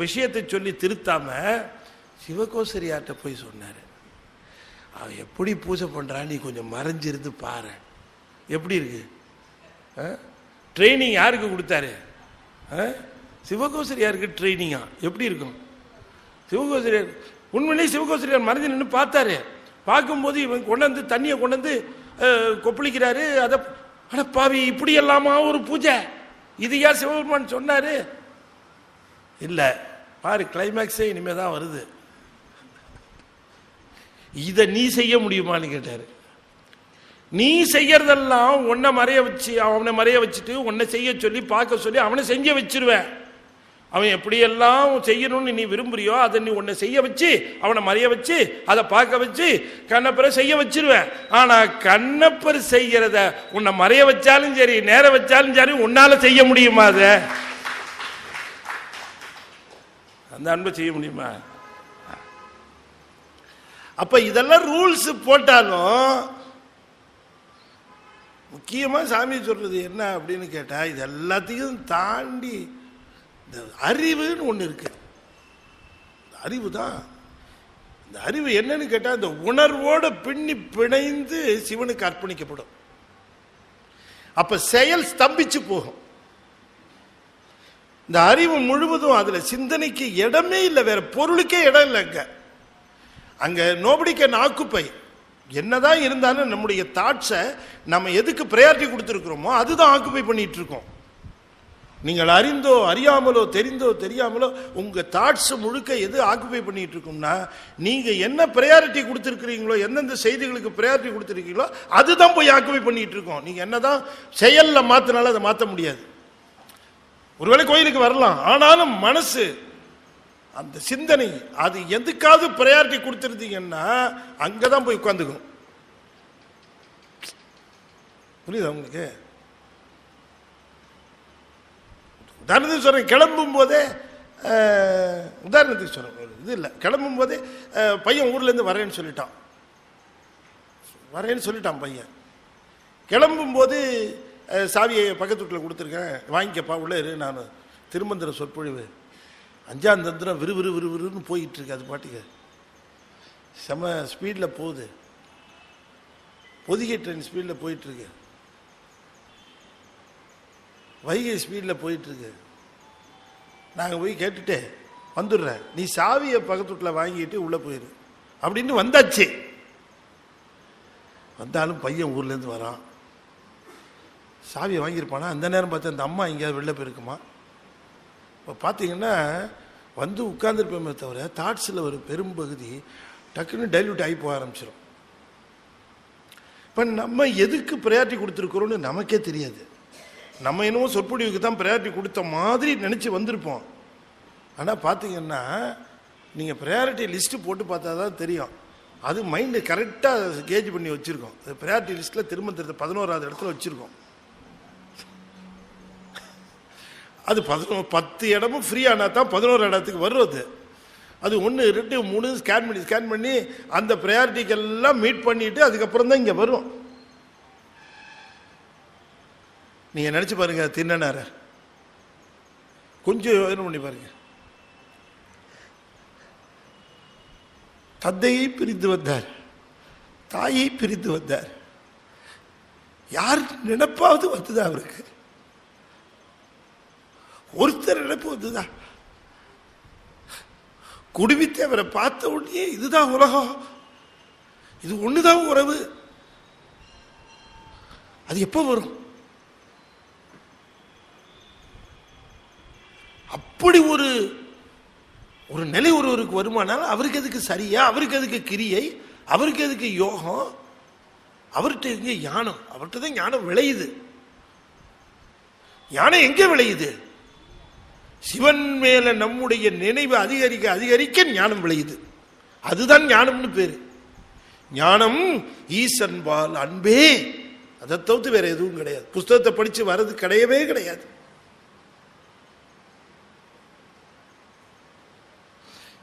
விஷயத்தை சொல்லி திருத்தாம சிவகோசரியார்ட்ட போய் சொன்னாரு, அவன் எப்படி பூஜை பண்றான், நீ கொஞ்சம் மறைஞ்சிருந்து பாரு, எப்படி இருக்கு. ட்ரைனிங் யாருக்கு கொடுத்தாரு? சிவகோசரியாருக்கு ட்ரைனிங்கா? எப்படி இருக்கும்? சிவகோசரியார் உண்மையிலேயே சிவகோசரியார் மறைஞ்சு நின்று பார்த்தாரு. பார்க்கும்போது இவன் கொண்டு வந்து தண்ணியை கொண்டு வந்து கொப்பளிக்கிறாரு. அதை அட பாவி, இப்படி எல்லாமா ஒரு பூஜை, இது யார் சிவபெருமான் சொன்னாரு? இல்ல பாரு, கிளைமேக்ஸே இனிமே தான் வருது. இதை நீ செய்ய முடியுமான்னு கேட்டாரு. நீ செய்யறதெல்லாம் உன்னை மறைய வச்சு, அவனை மறைய வச்சுட்டு உன்னை செய்ய சொல்லி பார்க்க சொல்லி அவனை செஞ்ச வச்சிருவேன். அவன் எப்படியெல்லாம் செய்யணும்னு நீ விரும்புறியோ அதை நீ உன்னை செய்ய வச்சு, அவனை மறைய வச்சு, அதை பார்க்க வச்சு கண்ணப்பரை செய்ய வச்சிருவேன். ஆனா கண்ணப்பர் செய்யறத உன்னை மறைய வச்சாலும் சரி, நேர வச்சாலும் சரி, உன்னால செய்ய முடியுமா? அத அந்த அன்பை செய்ய முடியுமா? அப்ப இதெல்லாம் ரூல்ஸ் போட்டாலும் முக்கியமா சாமி சொல்றது என்ன அப்படின்னு கேட்டா, இது எல்லாத்தையும் தாண்டி இந்த அறிவுன்னு ஒண்ணு இருக்கு. அறிவு தான். இந்த அறிவு என்னன்னு கேட்டா, இந்த உணர்வோட பின்னி பிணைந்து சிவனுக்கு அர்ப்பணிக்கப்படும். அப்ப செயல் ஸ்தம்பிச்சு போகும். இந்த அறிவு முழுவதும் அதுல சிந்தனைக்கு இடமே இல்லை, வேற பொருளுக்கே இடம் இல்லைங்க. அங்க நோபடி கேன் ஆக்குப்பை. என்னதான் இருந்தாலும் நம்முடைய தாட்ஸை நம்ம எதுக்கு ப்ரையாரிட்டி கொடுத்துருக்கிறோமோ அதுதான் ஆக்குப்பை பண்ணிட்டு இருக்கோம். நீங்கள் அறிந்தோ அறியாமலோ தெரிந்தோ தெரியாமலோ உங்க தாட்ஸ் முழுக்க எது ஆக்குப்பை பண்ணிட்டு இருக்கோம்னா, நீங்க என்ன ப்ரையாரிட்டி கொடுத்துருக்கிறீங்களோ, எந்தெந்த செய்திகளுக்கு ப்ரையாரிட்டி கொடுத்துருக்கீங்களோ அதுதான் போய் ஆக்குப்பை பண்ணிட்டு இருக்கோம். நீங்க என்னதான் செயல்ல மாத்தினாலும் அதை மாற்ற முடியாது. ஒருவேளை கோயிலுக்கு வரலாம், ஆனாலும் மனசு அந்த சிந்தனை அது எதுக்காவது ப்ரையாரிட்டி கொடுத்துருந்தீங்கன்னா அங்கதான் போய் உட்காந்துக்கும். புரியுதா உங்களுக்கு? உதாரணத்துக்கு சொல்றேன், கிளம்பும் போதே உதாரணத்துக்கு சொல்றேன், இது இல்லை, கிளம்பும் போதே பையன் ஊர்ல இருந்து வரேன்னு சொல்லிட்டான். பையன் கிளம்பும் போது சாவியை பக்கத்து வீட்டில் கொடுத்துருக்கேன், வாங்கிக்கப்பா உள்ள இரு, நான் திருமந்திர சொற்பொழிவு 5ஆம் தந்திரம் விறுவிறுன்னு போயிட்டு இருக்கு. அது பாட்டுக்கு செம ஸ்பீடில் போகுது, பொதிகை ட்ரெயின் ஸ்பீடில் போயிட்டு இருக்கு, வைகை ஸ்பீடில் போயிட்டு இருக்கு. நாங்கள் போய் கேட்டுட்டு வந்துடுறேன், நீ சாவியை பக்கத்து வீட்டில் வாங்கிட்டு உள்ள போயிரு அப்படின்னு வந்தாச்சு. வந்தாலும் பையன் ஊர்லேருந்து வரான், சாவியை வாங்கியிருப்பானா. அந்த நேரம் பார்த்து அந்த அம்மா எங்கேயாவது வெளில போயிருக்குமா. இப்போ பார்த்தீங்கன்னா வந்து உட்கார்ந்துருப்போமே தவிர தாட்ஸில் ஒரு பெரும்பகுதி டக்குன்னு டைல்யூட் ஆகி போக ஆரம்பிச்சிடும். இப்போ நம்ம எதுக்கு ப்ரையாரிட்டி கொடுத்துருக்குறோன்னு நமக்கே தெரியாது. நம்ம என்னவோ சொற்பொழிவுக்கு தான் ப்ரையாரிட்டி கொடுத்த மாதிரி நினச்சி வந்திருப்போம். ஆனால் பார்த்தீங்கன்னா நீங்கள் ப்ரையாரிட்டி லிஸ்ட்டு போட்டு பார்த்தா தான் தெரியும். அது மைண்டு கரெக்டாக கேஜ் பண்ணி வச்சுருக்கோம். அது ப்ரையாரிட்டி லிஸ்ட்டில் திரும்ப 11ஆவது இடத்துல வச்சுருக்கோம். அது 10 இடமும் ஃப்ரீ ஆனால் தான் 11 இடத்துக்கு வருவது. அது 1 2 3 ஸ்கேன் பண்ணி அந்த ப்ரையாரிட்டிக்கெல்லாம் மீட் பண்ணிட்டு அதுக்கப்புறம் தான் இங்கே வரும். நீங்கள் நினச்சி பாருங்க, தின்னனார கொஞ்சம் யோசனை பண்ணி பாருங்க. தந்தையை பிரிந்து வந்தார், தாயை பிரிந்து வந்தார். யார் நினைப்பாவது வந்துதான் அவருக்கு? ஒருத்தர் நினைப்பு வந்துதான். குடும்பத்தை அவரை பார்த்த உடனே இதுதான் உலகம், இது ஒண்ணுதான் உறவு. அது எப்ப வரும்? அப்படி ஒரு நிலை ஒருவருக்கு வருமானால் அவருக்கு எதுக்கு சரியா, அவருக்கு எதுக்கு கிரியை, அவருக்கு எதுக்கு யோகம், அவர்கிட்ட எங்க ஞானம்? அவர்கிட்ட தான் ஞானம் விளையுது. ஞானம் எங்க விளையுது? சிவன் மேல நம்முடைய நினைவு அதிகரிக்க அதிகரிக்க ஞானம் விளையுது. அதுதான் ஞானம்னு பேரு. ஞானம் ஈசன்பால் அன்பே, அதை தவிர்த்து வேற எதுவும் கிடையாது. புஸ்தகத்தை படிச்சு வர்றது கிடையவே கிடையாது.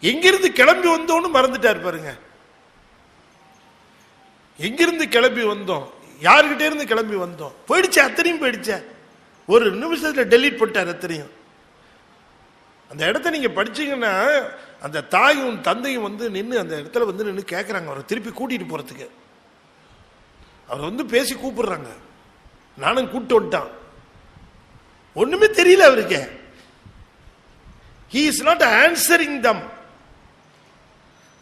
எங்கிருந்து கிளம்பி வந்தோம்னு மறந்துட்டார் பாருங்க. எங்கிருந்து கிளம்பி வந்தோம், யாருக்கிட்டே இருந்து கிளம்பி வந்தோம், போயிடுச்சு, அத்தனையும் போயிடுச்ச. ஒரு நிமிஷத்துல டெலீட் பண்ணிட்டார் அத்தனையும். அந்த இடத்த நீங்க படிச்சீங்கன்னா அந்த தாயும் தந்தையும் வந்து நின்று அந்த இடத்துல வந்து நின்று கேட்கறாங்க அவரை திருப்பி கூட்டிட்டு போறதுக்கு. அவர் வந்து பேசி கூப்பிடுறாங்க, நானும் கூப்பிட்டு வந்துட்டான். ஒண்ணுமே தெரியல அவருக்கு. He is not answering them.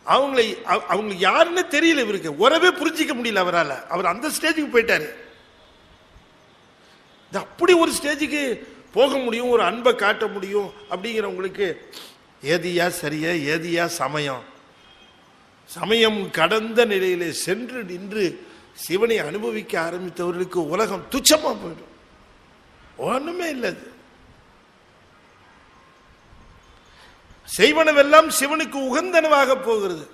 அவங்க யாருன்னு தெரியல இவருக்கு, உறவே புரிஞ்சிக்க முடியல அவரால். அவர் அந்த ஸ்டேஜுக்கு போயிட்டாரு. அப்படி ஒரு ஸ்டேஜுக்கு போக முடியும், ஒரு அன்பை காட்ட முடியும் அப்படிங்கிறவங்களுக்கு ஏதியா சரியா, ஏதியா சமயம், சமயம் கடந்த நிலையிலே சென்று நின்று சிவனை அனுபவிக்க ஆரம்பித்தவர்களுக்கு உலகம் துச்சமா போயிடும். ஒண்ணுமே இல்லை. செய்வனவெல்லாம் சிவனுக்கு உகந்தனவாக போகிறது.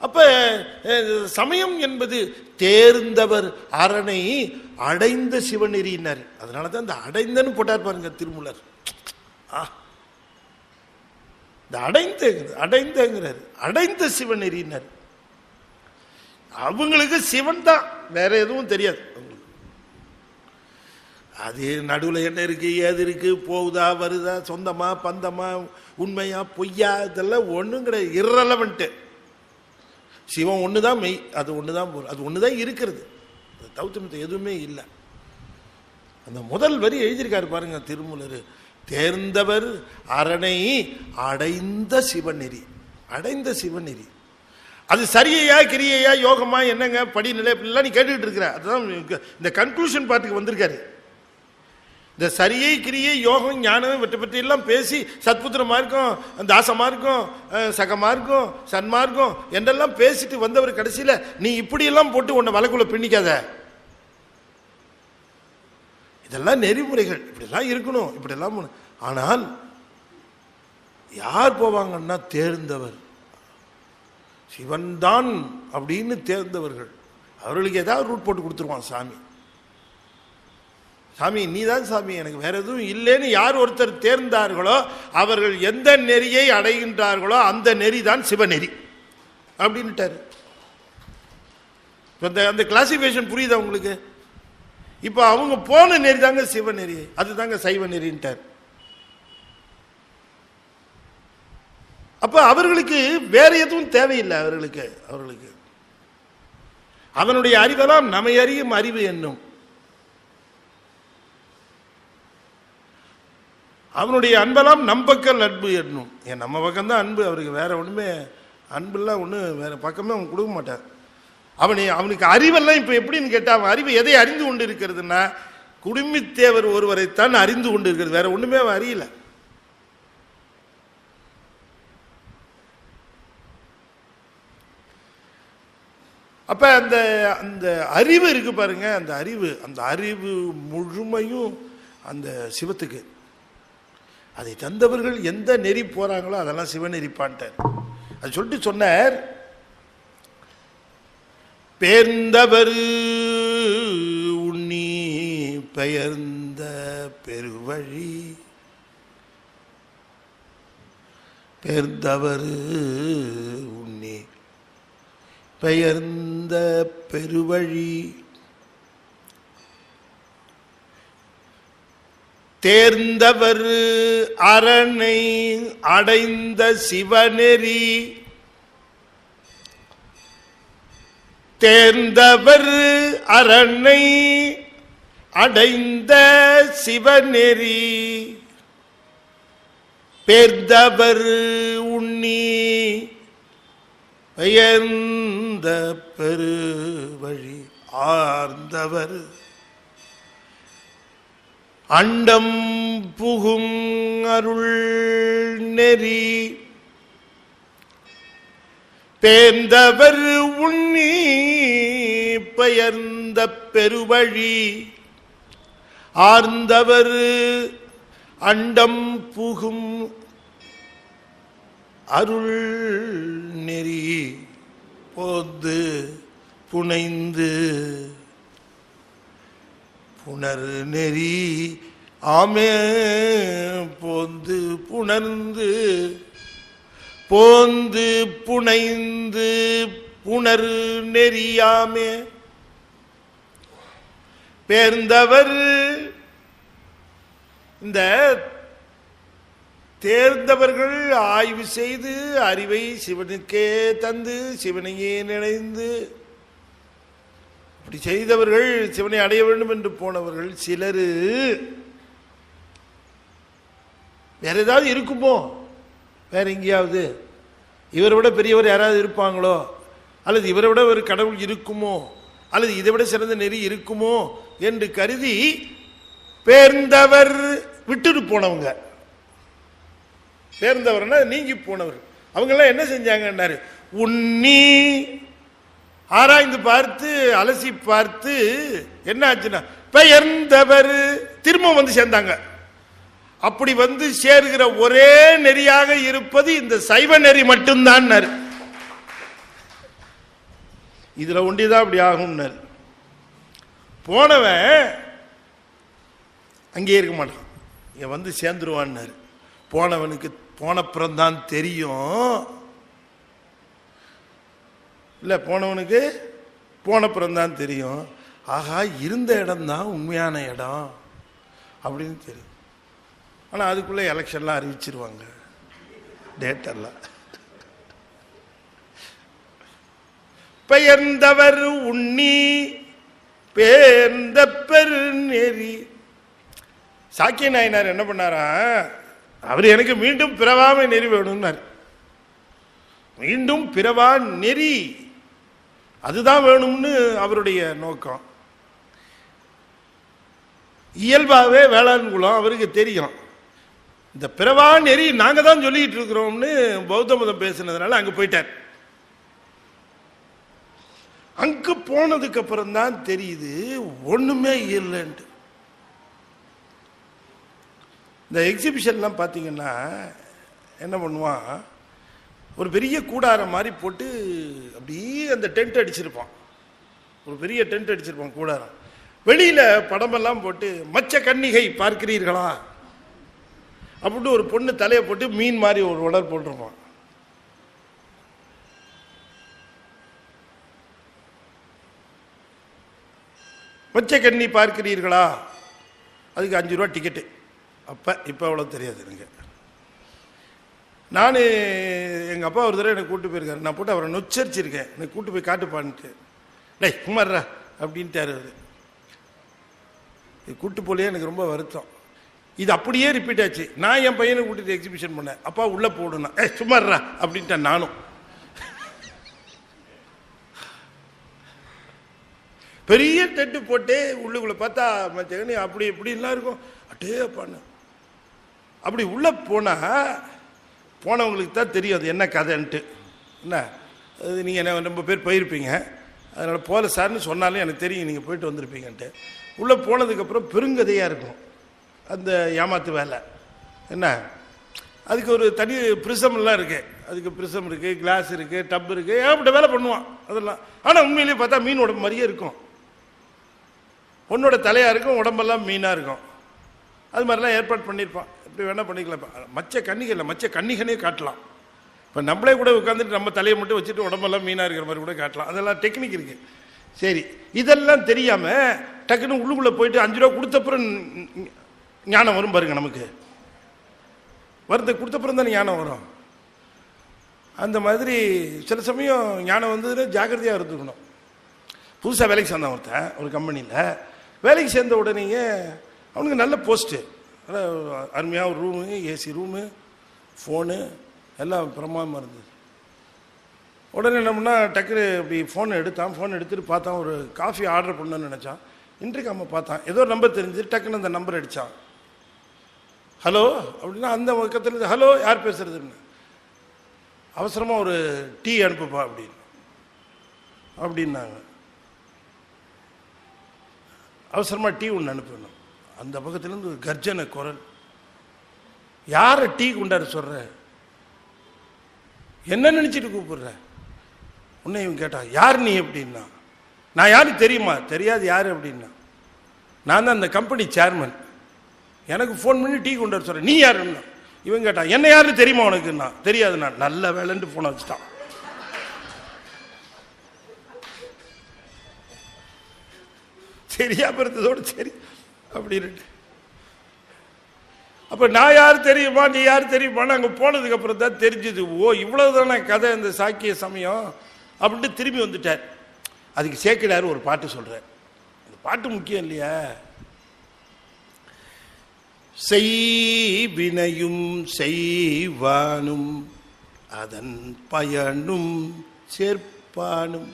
அப்ப சமயம் என்பது தேர்ந்தவர் அரணை அடைந்த சிவநெறியினர். அதனாலதான் அந்த அடைந்தன்னு போட்டார் பாருங்க திருமூலர். இந்த அடைந்தங்கிறாரு, அடைந்த சிவநெறியினர். அவங்களுக்கு சிவன் தான், வேற எதுவும் தெரியாது. அது நடுவில் என்ன இருக்கு, ஏது இருக்கு, போகுதா வருதா, சொந்தமா பந்தமா, உண்மையா பொய்யா, இதெல்லாம் ஒன்றும் கிடையாது, இரலவென்ட்டு. சிவம் ஒண்ணுதான் மெய், அது ஒண்ணுதான் பொருள், அது ஒண்ணுதான் இருக்கிறது, தவிர்த்து எதுவுமே இல்லை. அந்த முதல் வரி எழுதியிருக்காரு பாருங்க திருமூலர், தேர்ந்தவர் அரணை அடைந்த சிவநெறி. அடைந்த சிவநெறி அது சரியையா கிரியையா யோகமா என்னங்க படிநிலை இப்படிலாம் நீ கேட்டுக்கிட்டு இருக்கிற. அதுதான் இந்த கன்க்ளூஷன் பார்ட்டுக்கு வந்திருக்காரு. இந்த சரியை கிரியை யோகம் ஞானம் வெற்றி பற்றி எல்லாம் பேசி சத்புத்திர மார்க்கம், தாச மார்க்கம், சக மார்க்கம், சன்மார்க்கம் என்றெல்லாம் பேசிட்டு வந்தவர் கடைசியில் நீ இப்படியெல்லாம் போட்டு உன்னை வழக்குள்ள பின்னிக்காத, இதெல்லாம் நெறிமுறைகள், இப்படிலாம் இருக்கணும், இப்படிலாம். ஆனால் யார் போவாங்கன்னா தேர்ந்தவர், சிவன்தான் அப்படின்னு தேர்ந்தவர்கள். அவர்களுக்கு ஏதாவது ரூட் போட்டு கொடுத்துருவான் சாமி. சாமி நீதான் சாமி, எனக்கு வேற எதுவும் இல்லைன்னு யார் ஒருத்தர் தேர்ந்தார்களோ அவர்கள் எந்த நெறியை அடைகின்றார்களோ அந்த நெறி தான் சிவநெறி அப்படின்ட்டாரு. அந்த கிளாசிபிகேஷன் புரியுதா உங்களுக்கு? இப்ப அவங்க போன நெறி தாங்க சிவநெறி, அதுதாங்க சைவ நெறின்ட்டார். அப்ப அவர்களுக்கு வேற எதுவும் தேவையில்லை. அவர்களுக்கு அவனுடைய அறிவெல்லாம் நம்மை அறியும் அறிவு என்னும், அவனுடைய அன்பெல்லாம் நம்பக்கல் அன்பு என்னும். நம்ம பக்கம்தான் அன்பு, அவருக்கு வேற ஒண்ணுமே அன்புலாம் ஒண்ணு வேற பக்கமே அவன் கொடுக்க மாட்டார். அவனுக்கு அறிவெல்லாம் இப்ப எப்படின்னு கேட்டா, அவன் அறிவு எதை அறிந்து கொண்டு இருக்கிறதுனா குடுமித்தேவர் ஒருவரைத்தான் அறிந்து கொண்டு இருக்கிறது, வேற ஒண்ணுமே அவன் அறியல. அப்ப அந்த அறிவு இருக்கு பாருங்க, அந்த அறிவு முழுமையும் அந்த சிவத்துக்கு. அதை தந்தவர்கள் எந்த நெறி போறாங்களோ அதெல்லாம் சிவநெறிப்பான்ட்டார். அது சொல்லிட்டு சொன்னார், பேர்ந்தவர் உண்ணி பெயர்ந்த பெருவழி, பேர்ந்தவர் உண்ணி பெயர்ந்த பெருவழி, தேர்ந்தவர் அரணை அடைந்த சிவநெறி, தேர்ந்தவர் அரணை அடைந்த சிவநெறி, பேர்ந்தவர் உண்ணி பெயர்ந்த பெருவழி, ஆர்ந்தவர் அண்டம் புகும் அருள் நெறி, பேர்ந்தவர் உண்ணி பெயர்ந்த பெருவழி, ஆர்ந்தவர் அண்டம் புகும் அருள் நெறி, போந்து புனைந்து புணர் நெறி ஆமே, போந்து புணர்ந்து போந்து புனைந்து புணர் நெறியாமே. பேர்ந்தவர் இந்த தேர்ந்தவர்கள் ஆய்வு செய்து அறிவை சிவனுக்கே தந்து சிவனையே நினைந்து அப்படி செய்தவர்கள், சிவனை அடைய வேண்டும் என்று போனவர்கள் சிலர். வேற ஏதாவது இருக்குமோ, வேற எங்கேயாவது இவரை விட பெரியவர் யாராவது இருப்பாங்களோ, அல்லது இவரை விட ஒரு கடவுள் இருக்குமோ, அல்லது இதை விட சிறந்த நெறி இருக்குமோ என்று கருதி பேர்ந்தவர் விட்டுட்டு போனவங்க, பேர்ந்தவர்னா நீங்கி போனவர், அவங்க எல்லாம் என்ன செஞ்சாங்கன்னாரு, உண்ணி ஆராய்ந்து பார்த்து அலசி பார்த்து என்ன ஆச்சுன்னா பெயர்ந்தவர் திரும்ப வந்து சேர்ந்தாங்க. அப்படி வந்து சேர்கிற ஒரே நெறியாக இருப்பது இந்த சைவ நெறி மட்டும்தான். இதுல ஒண்டிதான் அப்படி ஆகும். போனவன் அங்கே இருக்க மாட்டான், இங்க வந்து சேர்ந்துருவான். போனவனுக்கு போனப்புறம்தான் தெரியும். இல்லை, போனவனுக்கு போனப்புறம்தான் தெரியும். ஆகா, இருந்த இடம் தான் உண்மையான இடம் அப்படின்னு தெரியும். ஆனால் அதுக்குள்ளே எலெக்ஷன்லாம் அறிவிச்சிருவாங்க, டேட்டெல்லாம். பெயர்ந்தவர் உண்ணி பேர்ந்த பெருநெறி. சாக்கிய நாயனார் என்ன பண்ணாரா, அவர் எனக்கு மீண்டும் பிறவாமை நெறி வேணும்னார். மீண்டும் பிறவா நெறி அதுதான் வேணும்னு அவருடைய நோக்கம். இயல்பாகவே வேளாண் குலம் அவருக்கு தெரியும். இந்த பிறவா நெறி நாங்க தான் சொல்லிட்டு இருக்கிறோம்னு பௌத்த மதம் பேசினதுனால அங்க போயிட்டார். அங்க போனதுக்கு அப்புறம் தான் தெரியுது ஒண்ணுமே இல்லைன்ட்டு. இந்த எக்ஸிபிஷன்லாம் பார்த்தீங்கன்னா என்ன பண்ணுவான், ஒரு பெரிய கூடாரம் மாதிரி போட்டு அப்படியே அந்த டென்ட் அடிச்சிருப்பான். ஒரு பெரிய டென்ட் அடிச்சிருப்பான் கூடாரம். வெளியில படமெல்லாம் போட்டு மச்ச கன்னிகை பார்க்கிறீர்களா அப்படின்னு ஒரு பொண்ணு தலையை போட்டு மீன் மாதிரி ஒரு உடல் போட்டிருப்பான். மச்ச கன்னி பார்க்கிறீர்களா, அதுக்கு 5 ரூபா டிக்கெட்டு. இப்போ அவ்வளோ தெரியாது எனக்கு. நான் எங்கள் அப்பா ஒரு தடவை எனக்கு கூப்பிட்டு போயிருக்காரு. நான் போட்டு அவரை நொச்சரிச்சிருக்கேன், எனக்கு கூப்பிட்டு போய் காட்டுப்பான்ட்டு. டேய் குமார்ரா அப்படின்ட்டாரு அவர். கூட்டு போலையே எனக்கு ரொம்ப வருத்தம். இது அப்படியே ரிப்பீட் ஆச்சு. நான் என் பையனை கூட்டிட்டு எக்ஸிபிஷன் பண்ணேன். அப்பா உள்ள போடுனா சும்மாறா அப்படின்ட்டேன் நானும். பெரிய டெட்டு போட்டு உள்ளுக்குள்ள பார்த்தா மச்சகனி அப்படி இப்படின்லாம் இருக்கும். அட்டே அப்பான்னு அப்படி உள்ள போனவங்களுக்கு தான் தெரியும் அது என்ன கதைன்ட்டு. என்ன அது நீங்கள் என்ன ரொம்ப பேர் போயிருப்பீங்க, அதனால் போல சார்னு சொன்னாலும் எனக்கு தெரியும் நீங்கள் போயிட்டு வந்திருப்பீங்கன்ட்டு. உள்ளே போனதுக்கப்புறம் பெருங்கதையாக இருக்கும் அந்த ஏமாத்து வேலை. என்ன அதுக்கு ஒரு தனி பிரிசம்லாம் இருக்குது, அதுக்கு பிரிசம் இருக்குது, கிளாஸ் இருக்குது, டப் இருக்குது, ஏகப்பட்ட வேலை பண்ணுவான் அதெல்லாம். ஆனால் உண்மையிலேயே பார்த்தா மீன் உடம்பு மாதிரியே இருக்கும். பொண்ணோட தலையாக இருக்கும், உடம்பெல்லாம் மீனாக இருக்கும். அது மாதிரிலாம் ஏற்பாடு பண்ணியிருப்பான். இப்படி வேணால் பண்ணிக்கலாம். மச்ச கன்னிகை இல்லை, மச்ச கன்னிகனே காட்டலாம். இப்போ நம்மளே கூட உட்காந்துட்டு நம்ம தலையை மட்டும் வச்சுட்டு உடம்பெல்லாம் மீனாக இருக்கிற மாதிரி கூட காட்டலாம். அதெல்லாம் டெக்னிக் இருக்குது. சரி, இதெல்லாம் தெரியாமல் டக்குன்னு உள்ளுக்குள்ளே போயிட்டு 5 ரூபா கொடுத்தப்புறம் ஞானம் வரும் பாருங்க. நமக்கு வருது கொடுத்தப்புறம் தானே ஞானம் வரும். அந்த மாதிரி சில சமயம் ஞானம் வந்ததுன்னா ஜாக்கிரதையாக இருந்துக்கணும். புதுசாக வேலைக்கு சேர்ந்தான் ஒருத்தன் ஒரு கம்பெனியில். வேலைக்கு சேர்ந்த உடனேயே அவனுக்கு நல்ல போஸ்ட்டு, அருமையாக ஒரு ரூமு, ஏசி ரூமு, ஃபோனு எல்லாம் பிரமாதமாக இருந்தது. உடனே என்ன பண்ணால் டக்குனு இப்படி ஃபோனை எடுத்தான். ஃபோன் எடுத்துகிட்டு பார்த்தான், ஒரு காஃபி ஆர்டர் பண்ணணும்னு நினச்சான். இன்றைக்கு பார்த்தான், ஏதோ ஒரு நம்பர் தெரிஞ்சு டக்குன்னு அந்த நம்பர் அடித்தான். ஹலோ அப்படின்னா அந்த பக்கத்தில் ஹலோ யார் பேசுறதுன்னு, அவசரமாக ஒரு டீ அனுப்புப்பா அப்படின்னாங்க. அவசரமாக டீ ஒன்று அனுப்பணும். அந்த பக்கத்துலேருந்து ஒரு கர்ஜனை குரல், யாரை டீ கொண்டாரு சொல்ற, என்ன நினச்சிட்டு கூப்பிடுற? உன்னை இவன் கேட்டான், யார் நீ அப்படின்னா. நான் யாரு தெரியுமா? தெரியாது. யார் அப்படின்னா, நான் தான் அந்த கம்பெனி சேர்மன், எனக்கு ஃபோன் பண்ணி டீ கொண்டு வர சொல்கிறேன், நீ யாருன்னா. இவன் கேட்டான், என்ன யாருன்னு தெரியுமா உனக்குன்னா. தெரியாது. நான் நல்ல வேலைன்ட்டு ஃபோனை வச்சுட்டான். சரியா பிறந்ததோடு சரி அப்படின்னு. அப்போ நான் யார் தெரியுமா, நீ யார் தெரியுமான்னு அங்கே போனதுக்கு அப்புறம் தான் தெரிஞ்சுது. ஓ இவ்வளவுதானே கதை இந்த சாக்கிய சமயம் அப்படின்ட்டு திரும்பி வந்துட்டார். அதுக்கு சேக்கிடார் ஒரு பாட்டு சொல்றார். அந்த பாட்டு முக்கியம் இல்லையா? செய்வினையும் செய்வானும் அதன் பயனும் சேர்ப்பானும்.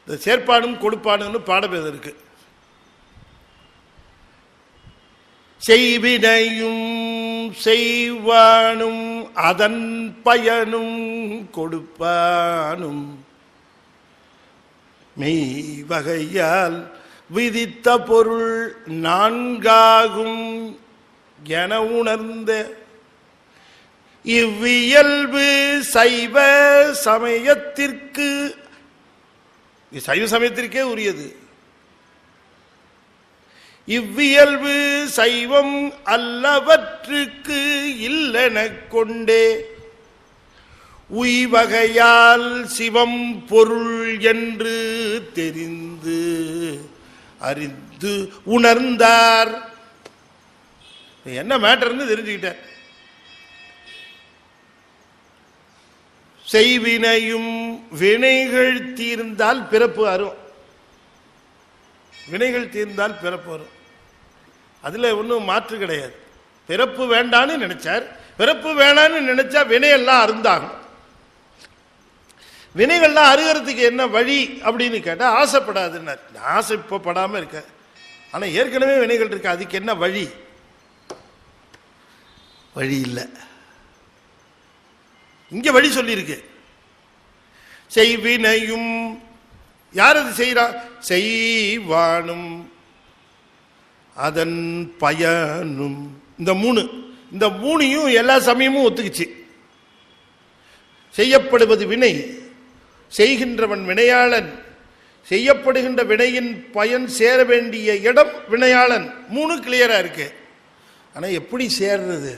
இந்த சேர்ப்பானும் கொடுப்பானுன்னு பாடபேதம் இருக்கு. செய்வினையும் செய்வானும் அதன் பயனும் கொடுப்பானும் மெய் வகையால் விதித்த பொருள் 4ஆகும் என உணர்ந்த இவ்வியல்பு சைவ சமயத்திற்கு, சைவ சமயத்திற்கே உரியது. இவ்வியல்பு சைவம் அல்லவற்றுக்கு இல்லெனக் கொண்டே உய்வகையால் சிவம் பொருள் என்று தெரிந்து அறிந்து உணர்ந்தார். என்ன மேட்டர்னு தெரிஞ்சுக்கிட்ட. செய்வினையும் வினைகள் தீர்ந்தால் பிறப்பு வரும். வினைகள் தீர்ந்தால் பிறப்பு வரும். அதுல ஒன்றும் மாற்று கிடையாது. பிறப்பு வேண்டான்னு நினைச்சார், பிறப்பு வேணான்னு நினைச்சா வினையெல்லாம் அருந்தாகும். வினைகள்லாம் அருகிறதுக்கு என்ன வழி அப்படின்னு கேட்டா ஆசைப்படாதுன்னார். ஆசை இப்போ படாம இருக்க, ஆனா ஏற்கனவே வினைகள் இருக்கு, அதுக்கு என்ன வழி? வழி இல்லை. இங்க வழி சொல்லியிருக்கு. செய்வினையும் யார் அது செய்யறா? செய்வானும் அதன் பயனும். இந்த மூணையும் எல்லா சமயமும் ஒத்துக்குச்சு. செய்யப்படுவது வினை, செய்கின்றவன் வினையாளன், செய்யப்படுகின்ற வினையின் பயன் சேர வேண்டிய இடம் வினையாளன். மூணு கிளியரா இருக்கு. ஆனா எப்படி சேர்றது?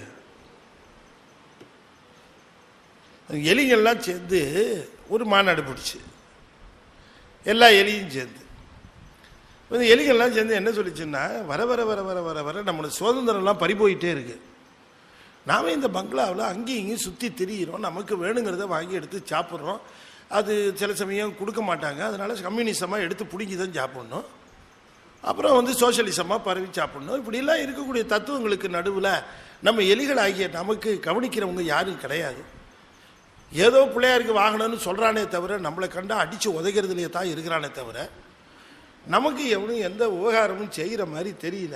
எலிகள்லாம் சேர்ந்து ஒரு மாநாடு பிடிச்சு, எல்லா எலியும் சேர்ந்து எலிகள்லாம் சேர்ந்து என்ன சொல்லிச்சுன்னா, வர வர வர வர வர வர நம்மளோட சுதந்திரம்லாம் பறி போயிட்டே இருக்கு. நாம இந்த பங்களாவில் அங்கேயும் இங்கேயும் சுற்றி திரியிறோம், நமக்கு வேணுங்கிறத வாங்கி எடுத்து சாப்பிட்றோம். அது சில சமயம் கொடுக்க மாட்டாங்க, அதனால கம்யூனிசமாக எடுத்து பிடிங்கி தான் சாப்பிட்ணும். அப்புறம் சோஷலிசமாக பரவி சாப்பிட்ணும். இப்படிலாம் இருக்கக்கூடிய தத்துவங்களுக்கு நடுவில் நம்ம எலிகள் ஆகிய நமக்கு கவனிக்கிறவங்க யாரும் கிடையாது. ஏதோ பிள்ளையாருக்கு வாங்கணும்னு சொல்கிறானே தவிர நம்மளை கண்டா அடித்து உதைக்கிறதுலையே தான் இருக்கிறானே தவிர நமக்கு எவனும் எந்த உபகாரமும் செய்கிற மாதிரி தெரியல.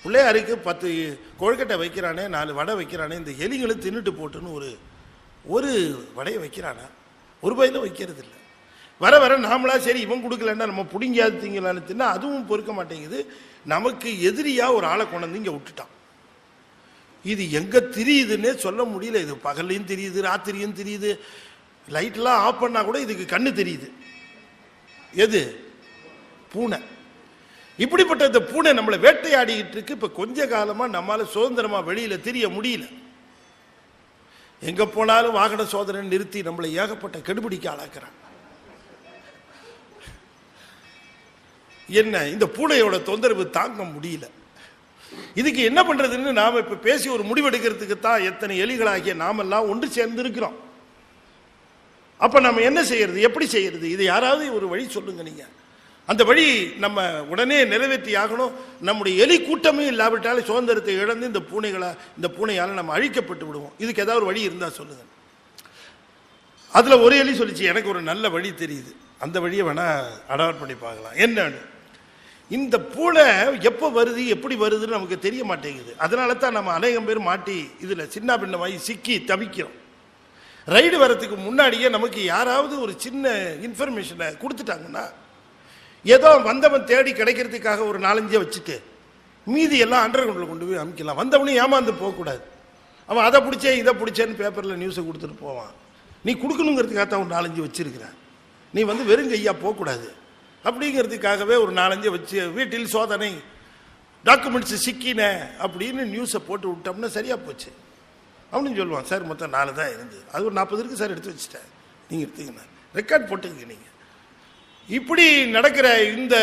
பிள்ளையாருக்கு 10 கொழுக்கட்டை வைக்கிறானே, 4 வடை வைக்கிறானே, இந்த எலிகளும் தின்னுட்டு போட்டுன்னு ஒரு வடையை வைக்கிறானா? ஒரு பையில வைக்கிறது இல்லை. வர வர நாமளா சரி இவன் கொடுக்கலன்னா நம்ம பிடிங்காது திங்கலான்னு தின்னா அதுவும் பொறுக்க மாட்டேங்குது. நமக்கு எதிரியாக ஒரு ஆளை கொண்டு வந்து இங்கே விட்டுட்டான். இது எங்க தெரியுதுன்னே சொல்ல முடியல. இது பகல்லையும் தெரியுது, ராத்திரியும் தெரியுது. லைட்லாம் ஆஃப் பண்ணா கூட இதுக்கு கண்ணு தெரியுது. எது? பூனை. இப்படிப்பட்ட இந்த பூனை நம்மளை வேட்டையாடிக்கிட்டு இருக்கு. இப்ப கொஞ்ச காலமா நம்மளால சுதந்திரமா வெளியில தெரிய முடியல. எங்க போனாலும் வாகன சோதனை நிறுத்தி நம்மளை ஏகப்பட்ட கெடுபிடிக்க ஆளாக்குறாங்க. என்ன இந்த பூனையோட தொந்தரவு தாங்க முடியல. இதுக்கு என்ன பண்றதுன்னு நாம இப்ப பேசி ஒரு முடிவெடுக்கிறதுக்கு தான் எத்தனை எலிகளாகிய நாமெல்லாம் ஒன்று சேர்ந்து இருக்கிறோம். அப்ப நம்ம என்ன செய்யறது, எப்படி செய்யறது? இது யாராவது ஒரு வழி சொல்லுங்க. நீங்க அந்த வழி நம்ம உடனே நிறைவேற்றி ஆகணும். நம்முடைய எலி கூட்டமே இல்லாவிட்டாலும் சுதந்திரத்தை இழந்து இந்த பூனையால நம்ம அழிக்கப்பட்டு விடுவோம். இதுக்கு ஏதாவது ஒரு வழி இருந்தா சொல்லுங்க. அதுல ஒரு எலி சொல்லிச்சு, எனக்கு ஒரு நல்ல வழி தெரியுது, அந்த வழியை வேணா அடாப்ட் பண்ணி பார்க்கலாம். என்னன்னு, இந்த பூனை எப்போ வருது எப்படி வருதுன்னு நமக்கு தெரிய மாட்டேங்குது. அதனால தான் நம்ம அநேகம் பேர் மாட்டி இதுல சின்ன பின்னமாகி சிக்கி தவிக்கிறோம். ரைடு வரத்துக்கு முன்னாடியே நமக்கு யாராவது ஒரு சின்ன இன்ஃபர்மேஷனை கொடுத்துட்டாங்கன்னா, ஏதோ வந்தவன் தேடி கிடைக்கிறதுக்காக ஒரு 4-5 வச்சுட்டு மீதி எல்லாம் அண்டர் கிரவுண்டில் கொண்டு போய் அமைக்கலாம். வந்தவனே ஏமாந்து போகக்கூடாது. அவன் அதை பிடிச்சே இதை பிடிச்சேன்னு பேப்பரில் நியூஸை கொடுத்துட்டு போவான். நீ கொடுக்கணுங்கிறதுக்காக தான் ஒரு 4-5 வச்சிருக்கிறேன். நீ வெறும் கையா போகக்கூடாது அப்படிங்கிறதுக்காகவே ஒரு 4-5 வச்சு வீட்டில் சோதனை, டாக்குமெண்ட்ஸ் சிக்கின அப்படின்னு நியூஸை போட்டு விட்டோம்னா சரியா போச்சு அப்படின்னு சொல்லுவான். சார் மொத்தம் 4 தான் இருந்தது, அது ஒரு 40 இருக்கு சார், எடுத்து வச்சுட்டேன், நீங்கள் எடுத்தீங்கன்னா ரெக்கார்ட் போட்டுங்க. நீங்கள் இப்படி நடக்கிற இந்த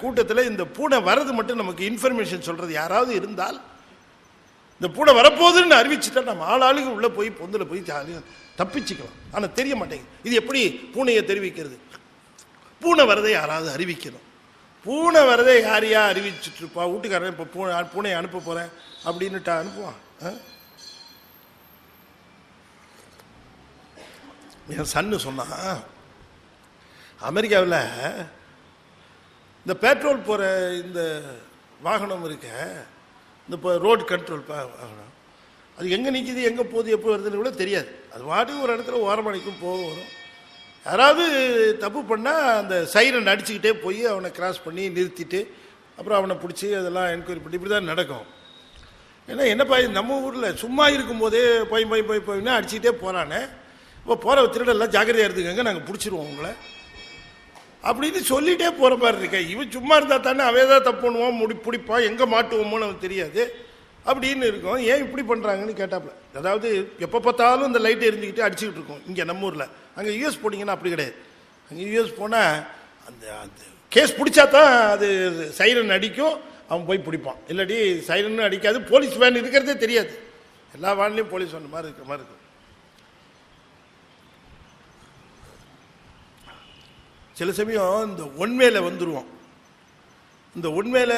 கூட்டத்தில் இந்த பூனை வரது மட்டும் நமக்கு இன்ஃபர்மேஷன் சொல்றது யாராவது இருந்தால், இந்த பூனை வரப்போகுதுன்னு அறிவிச்சுட்டா நம்ம ஆளாளுக்கு உள்ள போய் பொந்தில் போய் ஜாலியாக தப்பிச்சுக்கலாம். ஆனால் தெரிய மாட்டேங்குது. இது எப்படி பூனையை தெரிவிக்கிறது? பூனை வரதை யாராவது அறிவிக்கணும். பூனை வரதை யாரையா அறிவிச்சுட்டு இருப்பா? வீட்டுக்காரன் இப்போ பூனையை அனுப்ப போறேன் அப்படின்னுட்டா அனுப்புவான்? என் சன்னு சொன்னா, அமெரிக்காவில் இந்த பெட்ரோல் போகிற இந்த வாகனம் இருக்க, இந்த ரோடு கண்ட்ரோல் வாகனம், அது எங்கே நிற்கிது, எங்கே போகுது, எப்போ வருதுன்னு கூட தெரியாது. அது வாட்டுக்கு ஒரு இடத்துல ஓரமணிக்கும் போக வரும். யாராவது தப்பு பண்ணால் அந்த சைரன் அடிச்சுக்கிட்டே போய் அவனை கிராஸ் பண்ணி நிறுத்திட்டு அப்புறம் அவனை பிடிச்சி அதெல்லாம் என்கொயரி பண்ணி இப்படி தான் நடக்கும். ஏன்னா என்னப்பா நம்ம ஊரில் சும்மா இருக்கும்போதே போயின்னா அடிச்சுக்கிட்டே போகிறானே, இப்போ போகிற திருடெல்லாம் ஜாக்கிரதையாக இருந்துக்கங்க, நாங்கள் பிடிச்சிருவோம் உங்களை அப்படின்னு சொல்லிட்டே போற மாதிரி இருக்க. இவன் சும்மா இருந்தா தானே அவன் ஏதாவது தப்பு பண்ணுவான், பிடிப்பான், எங்க மாட்டுவோமோன்னு அவனுக்கு தெரியாது அப்படின்னு இருக்கும். ஏன் இப்படி பண்றாங்கன்னு கேட்டாப்ல. அதாவது எப்போ பார்த்தாலும் இந்த லைட் எரிஞ்சுக்கிட்டு அடிச்சுக்கிட்டு இருக்கும் இங்கே நம்ம ஊரில். அங்கே யூஎஸ் போனீங்கன்னா அப்படி கிடையாது. அங்கே யூஎஸ் போனால் அந்த அந்த கேஸ் பிடிச்சா தான் அது சைரன் அடிக்கும், அவன் போய் பிடிப்பான். இல்லாட்டி சைரன் அடிக்காது. போலீஸ் வேன் இருக்கிறதே தெரியாது. எல்லா வேன்லையும் போலீஸ் வேன் மாதிரி இருக்கிற மாதிரி இருக்கும். சில சமயம் இந்த ஒன்வேல வந்துடுவோம். இந்த உண்மையில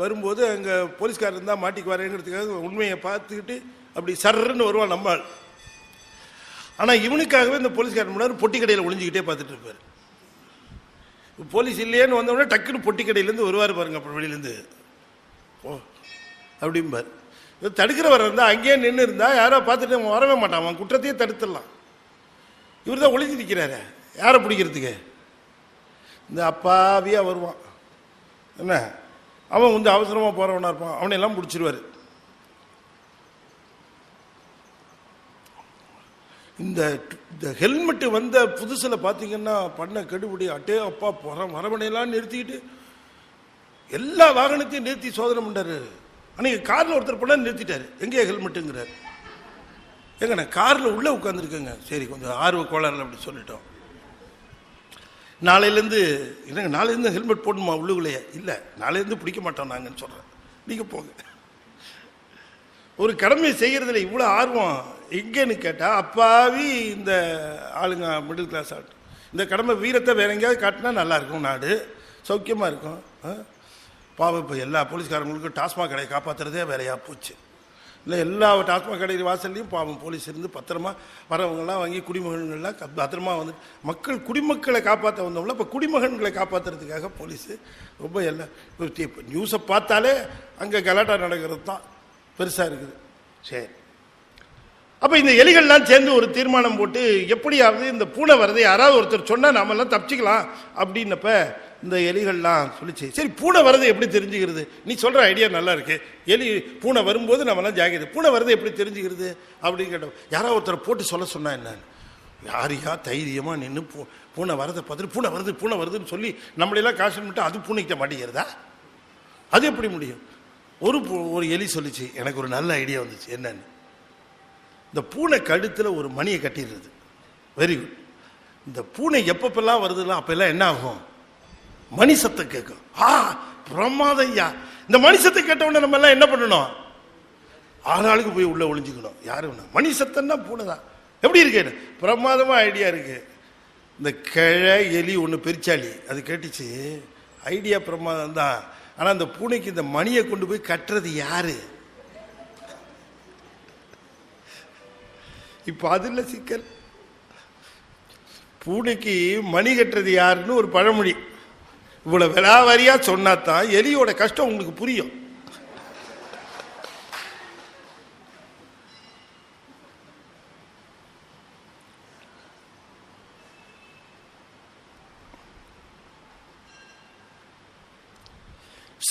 வரும்போது அங்கே போலீஸ்காரர் இருந்தால் மாட்டிக்கு வரேங்கிறதுக்காக உண்மையை பார்த்துக்கிட்டு அப்படி சர்ன்னு வருவான் நம்மால். ஆனால் இவனுக்காகவே இந்த போலீஸ்காரர் முன்னாடி பொட்டி கடையில் ஒளிஞ்சிக்கிட்டே பார்த்துட்டு இருப்பார். போலீஸ் இல்லையேன்னு வந்தோடனே டக்குன்னு பொட்டி கடையிலேருந்து வருவார் பாருங்க. அப்புறம் வெளியிலேருந்து ஓ அப்படிம்பார். தடுக்கிறவர் இருந்தால் அங்கேயே நின்று இருந்தால் யாரோ பார்த்துட்டு அவன் வரவே மாட்டான், அவன் குற்றத்தையே தடுத்துடலாம். இவர் தான் ஒளிஞ்சு நிற்கிறாரு யாரை பிடிக்கிறதுக்கு. இந்த அப்பாவியாக வருவான் என்ன, அவன் வந்து அவசரமாக போகிறவனா இருப்பான், அவனையெல்லாம் பிடிச்சிருவார். இந்த ஹெல்மெட்டு வந்த புதுசில் பார்த்தீங்கன்னா பண்ண கெடுபடி அட்டே அப்பா வரவணையெல்லாம் நிறுத்திக்கிட்டு எல்லா வாகனத்தையும் நிறுத்தி சோதனை பண்ணாரு. அன்னைக்கு காரில் ஒருத்தர் பண்ண நிறுத்திட்டாரு, எங்கேயா ஹெல்மெட்டுங்கிறார். எங்க நான் காரில் உள்ளே உட்காந்துருக்கேங்க. சரி கொஞ்சம் ஆர்வ கோளாறுல அப்படி சொல்லிட்டோம். நாளையிலேருந்து இல்லைங்க, நாளையிலேருந்து ஹெல்மெட் போடணுமா உள்ளுக்குள்ளேயே? இல்லை நாளையிலேருந்து பிடிக்க மாட்டோம் நாங்கன்னு சொல்கிறேன். நீங்கள் போங்க. ஒரு கடமையை செய்கிறதுல இவ்வளோ ஆர்வம் எங்கேன்னு கேட்டால் அப்பாவி இந்த ஆளுங்க மிடில் கிளாஸ் ஆகட்டும். இந்த கடமை வீரத்தை வேற எங்கேயாவது காட்டினா நல்லாயிருக்கும், நாடு சௌக்கியமாக இருக்கும். பாவம் இப்போ எல்லா போலீஸ்காரங்களுக்கும் டாஸ்மாக் கடையை காப்பாற்றுறதே வேலையாக போச்சு. இல்லை எல்லா டாஸ்மாக் கடை வாசல்லையும் பாவம் போலீஸ் இருந்து பத்திரமா வரவங்கெல்லாம் வாங்கி குடிமகன்கள்லாம் பத்திரமா வந்து மக்கள் குடிமக்களை காப்பாற்ற வந்தவங்கள இப்போ குடிமகன்களை காப்பாற்றுறதுக்காக போலீஸு ரொம்ப எல்லாம் இப்போ நியூஸை பார்த்தாலே அங்கே கலாட்டா நடக்கிறது தான் பெருசாக இருக்குது. சரி, அப்போ இந்த எலிகள்லாம் சேர்ந்து ஒரு தீர்மானம் போட்டு எப்படியாவது இந்த பூனை வரதை யாராவது ஒருத்தர் சொன்னால் நாமெல்லாம் தப்பிச்சிக்கலாம் அப்படின்னப்ப இந்த எலிகள்லாம் சொல்லிச்சு, சரி பூனை வரதை எப்படி தெரிஞ்சுக்கிறது? நீ சொல்கிற ஐடியா நல்லா இருக்கு. எலி பூனை வரும்போது நம்மலாம் ஜாகிரதை, பூனை வரதை எப்படி தெரிஞ்சுக்கிறது அப்படின்னு கேட்டோம். யாராவது ஒருத்தர் போட்டு சொல்ல சொன்னா என்னன்னு, யாரையா தைரியமாக நின்று பூனை வரதை பார்த்துட்டு பூனை வருதுன்னு சொல்லி நம்மளெல்லாம் காசு மட்டும் அது பூனைக்கிட்ட மாட்டேங்கிறதா? அது எப்படி முடியும்? ஒரு எலி சொல்லிச்சு, எனக்கு ஒரு நல்ல ஐடியா வந்துச்சு. என்னன்னு, இந்த பூனை கழுத்தில் ஒரு மணியை கட்டிடுறது. Very good. இந்த பூனை எப்பப்பெல்லாம் வருதுலாம் அப்பெல்லாம் என்ன ஆகும்? மணி சத்தம் கேட்கும். பிரமாதம் ஐயா. இந்த மணி சத்தம் கேட்டவுடனே நம்ம எல்லாம் என்ன பண்ணணும்? ஆளாளுக்கு போய் உள்ள ஒளிஞ்சுக்கணும். யாரு மணி சத்தம்னா பூனை தான். எப்படி இருக்கு? பிரமாதமா ஐடியா இருக்கு. இந்த கிழ எலி ஒன்று பெருச்சாளி அது கேட்டுச்சு, ஐடியா பிரமாதம் தான். ஆனா அந்த பூனைக்கு இந்த மணியை கொண்டு போய் கட்டுறது யாரு? இப்ப அதுல சிக்கல். பூனைக்கு மணி கட்டுறது யாருன்னு ஒரு பழமொழி. இவ்வளவு விலாவாரியா சொன்னாதான் எலியோட கஷ்டம் உங்களுக்கு புரியும்.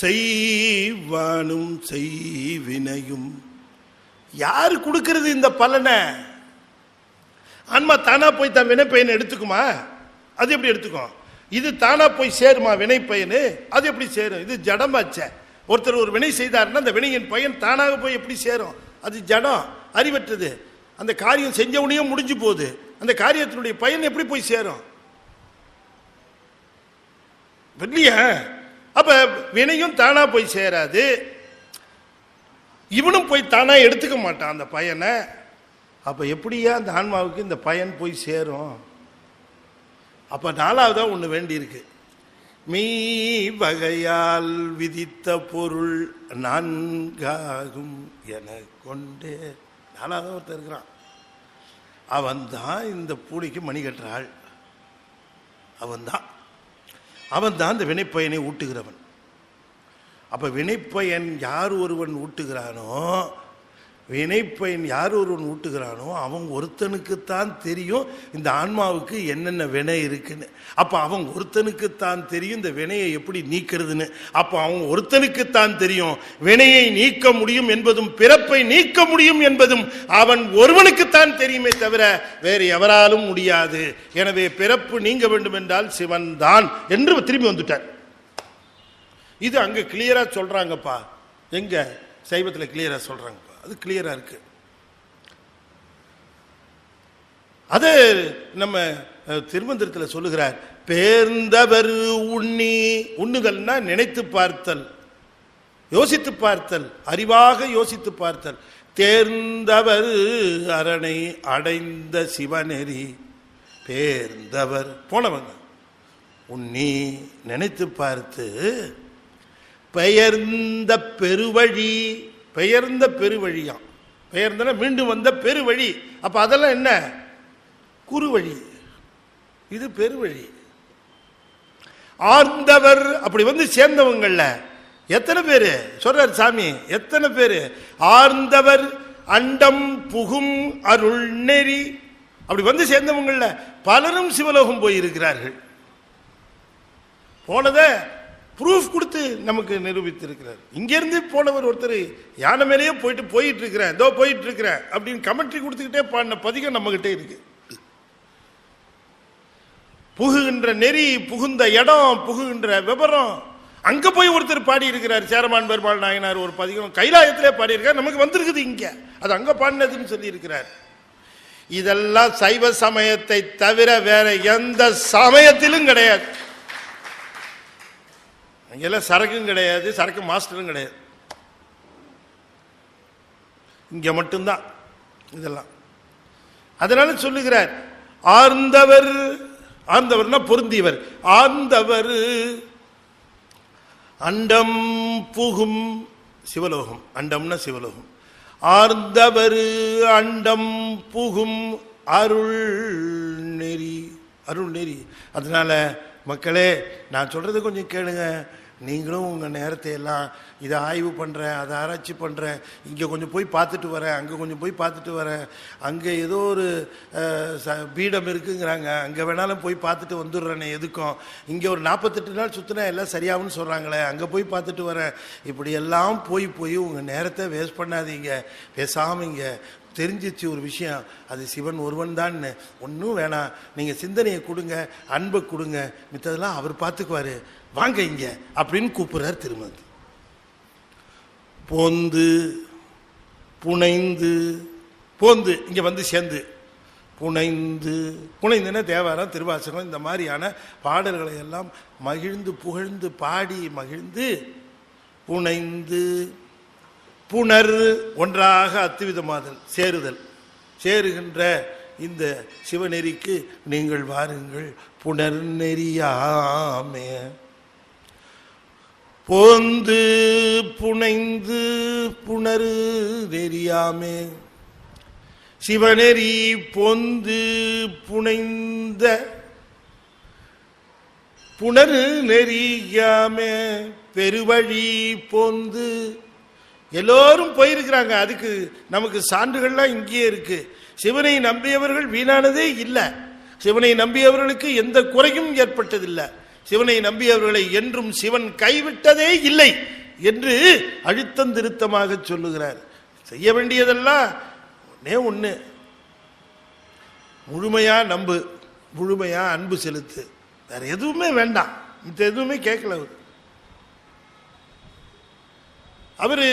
செய்வானும் செய்வினையும் யாரு கொடுக்கிறது இந்த பலனை? ஆன்மா தானா போய் தான் வினை பயனை எடுத்துக்குமா? அது எப்படி எடுத்துக்கும்? இது தானா போய் சேருமா வினை பயனு? அது எப்படி சேரும்? இது ஜடமாச்ச. ஒருத்தர் ஒரு வினை செய்தாருன்னா அந்த வினையின் பயன் தானாக போய் எப்படி சேரும்? அது ஜடம், அறிவற்றது. அந்த காரியம் செஞ்சவனையும் முடிஞ்சு போகுது. அந்த காரியத்தினுடைய பயன் எப்படி போய் சேரும்? இல்லையா? அப்ப வினையும் தானா போய் சேராது, இவனும் போய் தானா எடுத்துக்க மாட்டான் அந்த பயனை. அப்ப எப்படியா அந்த ஆன்மாவுக்கு இந்த பயன் போய் சேரும்? அப்ப நாலாவதா ஒண்ணு வேண்டி இருக்கு. மெய் வகையால் விதித்த பொருள் நான்காகும் என கொண்டே. நாலாவதா ஒருத்தர் இருக்கிறான், அவன் தான் இந்த பூனைக்கு மணி கட்டுறாள். அவன் தான் இந்த வினைப்பயனை ஊட்டுகிறவன். அப்ப வினைப்பயன் யார் ஒருவன் ஊட்டுகிறானோ வினைப்பயன் யார் ஒருவன் ஊட்டுகிறானோ அவன் ஒருத்தனுக்குத்தான் தெரியும் இந்த ஆன்மாவுக்கு என்னென்ன வினை இருக்குன்னு. அப்போ அவன் ஒருத்தனுக்குத்தான் தெரியும் இந்த வினையை எப்படி நீக்கிறதுன்னு. அப்போ அவன் ஒருத்தனுக்குத்தான் தெரியும் வினையை நீக்க முடியும் என்பதும் பிறப்பை நீக்க முடியும் என்பதும் அவன் ஒருவனுக்குத்தான் தெரியுமே தவிர வேறு எவராலும் முடியாது. எனவே பிறப்பு நீங்க வேண்டும் என்றால் சிவன் தான் என்று திரும்பி வந்துட்டார். இது அங்க கிளியரா சொல்றாங்கப்பா. எங்க சைவத்தில் கிளியரா சொல்றாங்கப்பா. அது கிளியரா இருக்கு. அது நம்ம திருமந்திரத்தில் சொல்லுகிறார், பேர்ந்தவர் உண்ணி. உண்ணுதல்னா நினைத்து பார்த்தல், யோசித்து பார்த்தல், அறிவாக யோசித்து பார்த்தல். தேர்ந்தவர் அரணை அடைந்த சிவநெறி. பேர்ந்தவர் போனவங்க உண்ணி நினைத்து பார்த்து பெயர்ந்த பெருவழி. பெயர்ந்த பெருவழியாம். பெயர்ந்தன மீண்டும் வந்த பெருவழி. அப்ப அதெல்லாம் என்ன? குறுவழி. இது பெருவழி. ஆர்ந்தவர் அப்படி வந்து சேர்ந்தவங்கள்ல எத்தனை பேரு சொல்றார் சாமி? எத்தனை பேரு? ஆர்ந்தவர் அண்டம் புகும் அருள் நெறி. அப்படி வந்து சேர்ந்தவங்கள்ல பலரும் சிவலோகம் போயிருக்கிறார்கள். போனத ப்ரூஃப் கொடுத்து நமக்கு நிரூபித்திருக்கிறார். இங்கிருந்து போனவர் ஒருத்தர் யானை மேலேயே போயிட்டு இருக்கிறேன், இதோ போயிட்டு இருக்கிறேன் அப்படின்னு கமெண்ட்ரி கொடுத்துக்கிட்டே பாடின பதிகம் நம்ம கிட்டே இருக்கு. புகுகின்ற நெறி, புகுந்த இடம், புகுகின்ற விபரம் அங்க போய் ஒருத்தர் பாடி இருக்கிறார். சேரமான் பெருமாள் நாயனார் ஒரு பதிகம் கைலாயத்திலே பாடி இருக்கார். நமக்கு வந்திருக்குது இங்க, அது அங்க பாடினதுன்னு சொல்லி இருக்கிறார். இதெல்லாம் சைவ சமயத்தை தவிர வேற எந்த சமயத்திலும் கிடையாது. அங்கெல்லாம் சரக்கும் கிடையாது, சரக்கு மாஸ்டரும் கிடையாது. இங்க மட்டும்தான் இதெல்லாம். அதனால சொல்லுகிறார், ஆர்ந்தவர். ஆர்ந்தவர்னா பொருந்தியவர். ஆர்ந்தவர் அண்டம் புகும் சிவலோகம். அண்டம்னா சிவலோகம். ஆர்ந்தவர் அண்டம் புகும் அருள் நெறி. அருள் நெறி. அதனால மக்களே, நான் சொல்றது கொஞ்சம் கேளுங்க. நீங்களும் உங்கள் நேரத்தை எல்லாம் இதை ஆய்வு பண்ணுறேன், அதை ஆராய்ச்சி பண்ணுறேன், இங்கே கொஞ்சம் போய் பார்த்துட்டு வரேன், அங்கே கொஞ்சம் போய் பார்த்துட்டு வரேன், அங்கே ஏதோ ஒரு பீடம் இருக்குங்கிறாங்க, அங்கே வேணாலும் போய் பார்த்துட்டு வந்துடுறேனே எதுக்கும், இங்கே ஒரு 48 நாள் சுற்றினா எல்லாம் சரியாகும்னு சொல்கிறாங்களே, அங்கே போய் பார்த்துட்டு வரேன். இப்படியெல்லாம் போய் உங்கள் நேரத்தை வேஸ்ட் பண்ணாதீங்க. பேசாமல் இங்கே தெரிஞ்சிச்சு ஒரு விஷயம், அது சிவன் ஒருவன் தான். ஒன்றும் வேணாம், நீங்கள் சிந்தனையை கொடுங்க, அன்பை கொடுங்க, மித்ததெல்லாம் அவர் பார்த்துக்குவாரு, வாங்க இங்க அப்படின்னு கூப்பிடுறார் திருமதி. போந்து புனைந்து, போந்து இங்க வந்து சேர்ந்து, புனைந்து. புனைந்துன்னா தேவாரம், திருவாசகம், இந்த மாதிரியான பாடல்களை எல்லாம் மகிழ்ந்து புகழ்ந்து பாடி மகிழ்ந்து புனைந்து. புனர் ஒன்றாக அத்துவிதமாதல், சேருதல். சேருகின்ற இந்த சிவநெறிக்கு நீங்கள் வாருங்கள், புனர் நெறியாமே. போந்து புனைந்து புணரு நெறியாமே. சிவநெறி பொந்து புனைந்த புணரு நெறியாமே. பெருவழி பொந்து. எல்லோரும் போயிருக்கிறாங்க, அதுக்கு நமக்கு சான்றுகள்லாம் இங்கேயே இருக்கு. சிவனை நம்பியவர்கள் வீணானதே இல்லை. சிவனை நம்பியவர்களுக்கு எந்த குறையும் ஏற்பட்டதில்லை. சிவனை நம்பியவர்களை என்றும் சிவன் கைவிட்டதே இல்லை என்று அழுத்தம் திருத்தமாக சொல்லுகிறார். செய்ய வேண்டியதெல்லாம் ஒண்ணு, முழுமையா நம்பு, முழுமையா அன்பு செலுத்து, வேற எதுவுமே வேண்டாம். இந்த எதுவுமே கேட்கல அவரு.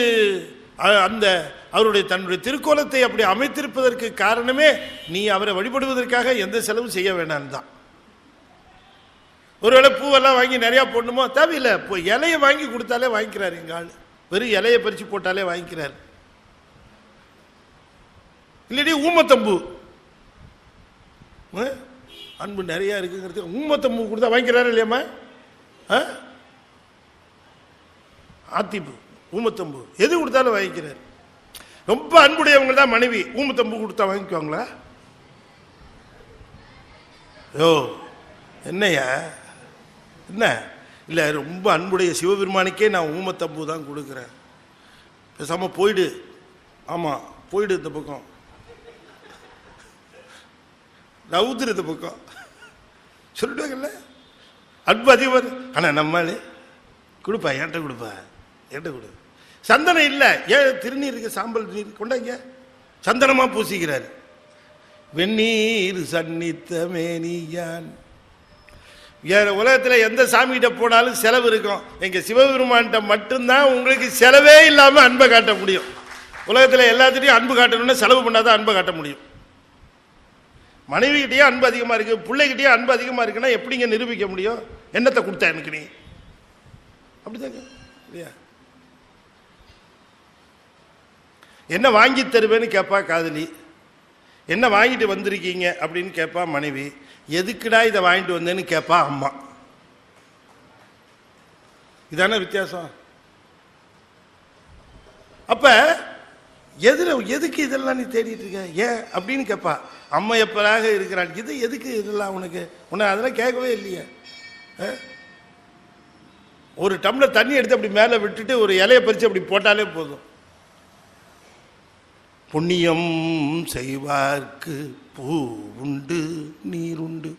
அந்த அவருடைய தன்னுடைய திருக்கோலத்தை அப்படி அமைத்திருப்பதற்கு காரணமே நீ அவரை வழிபடுவதற்காக எந்த செலவும் செய்ய வேண்டாம் தான். ஒருவேளை பூவெல்லாம் வாங்கி நிறையா போடணுமோ தேவையில்லை, இலையை வாங்கி கொடுத்தாலே வாங்கிக்கிறார். எங்க ஆள் வெறும் இலையை பறிச்சு போட்டாலே வாங்கிக்கிறார். இல்லாட்டி ஊமத்தம்பூ, அன்பு நிறையா இருக்குங்கிறது ஊமத்தம்பூ கொடுத்தா வாங்கிக்கிறாரு இல்லையாம்மா? ஆத்திப்பூ, ஊமத்தம்பூ எது கொடுத்தாலும் வாங்கிக்கிறார். ரொம்ப அன்புடையவங்க தான் மனைவி ஊமத்தம்பூ கொடுத்தா வாங்கிக்குவாங்களா? யோ என்னையா என்ன இல்லை, ரொம்ப அன்புடைய சிவபெருமானுக்கே நான் ஊமத்தம்பூ தான் கொடுக்குறேன், பேசாமல் போயிடு. ஆமாம், போயிடு இந்த பக்கம், ரவுதுரு இந்த பக்கம் சொல்லிடுவாங்கல்ல. அன்பு அதிகம். ஆனால் நம்மளே கொடுப்பா, என்கிட்ட கொடுப்பா, என்கிட்ட கொடு. சந்தனம் இல்லை, ஏன் திருநீருக்கு சாம்பல் நீர் கொண்டாங்க, சந்தனமா பூசிக்கிறார். வெந்நீர் சன்னித்த மேனியான். வேற உலகத்தில் எந்த சாமிகிட்ட போனாலும் செலவு இருக்கும். எங்க சிவபெருமான்கிட்ட மட்டும்தான் உங்களுக்கு செலவே இல்லாம அன்பை காட்ட முடியும். உலகத்தில் எல்லாத்திட்டையும் அன்பு காட்டணும்னா செலவு பண்ணாதான் அன்பை காட்ட முடியும். மனைவிகிட்டயே அன்பு அதிகமா இருக்கு, பிள்ளைகிட்டயே அன்பு அதிகமா இருக்குன்னா எப்படிங்க நிரூபிக்க முடியும்? என்னத்தை கொடுத்தா எனக்கு நீ? அப்படிதாங்க இல்லையா? என்ன வாங்கி தருவேன்னு கேட்பா காதலி, என்ன வாங்கிட்டு வந்திருக்கீங்க அப்படின்னு கேட்பா மனைவி, எதுக்குடா இதை வாங்கிட்டு வந்தேன்னு கேட்பா அம்மா. இதான வித்தியாசம். அப்ப எதுக்கு இதெல்லாம் நீ தேடிட்டு இருக்க, ஏன் அப்படின்னு கேட்பா. அம்மா எப்பராக இருக்கிறான், இது எதுக்கு இதெல்லாம் உனக்கு, உன்னை அதெல்லாம் கேட்கவே இல்லையே. ஒரு டம்ளர் தண்ணி எடுத்து அப்படி மேலே விட்டுட்டு ஒரு இலையை பறித்து அப்படி போட்டாலே போதும். புண்ணியம் செய்வார்க்கு பூ உண்டு நீர் உண்டு,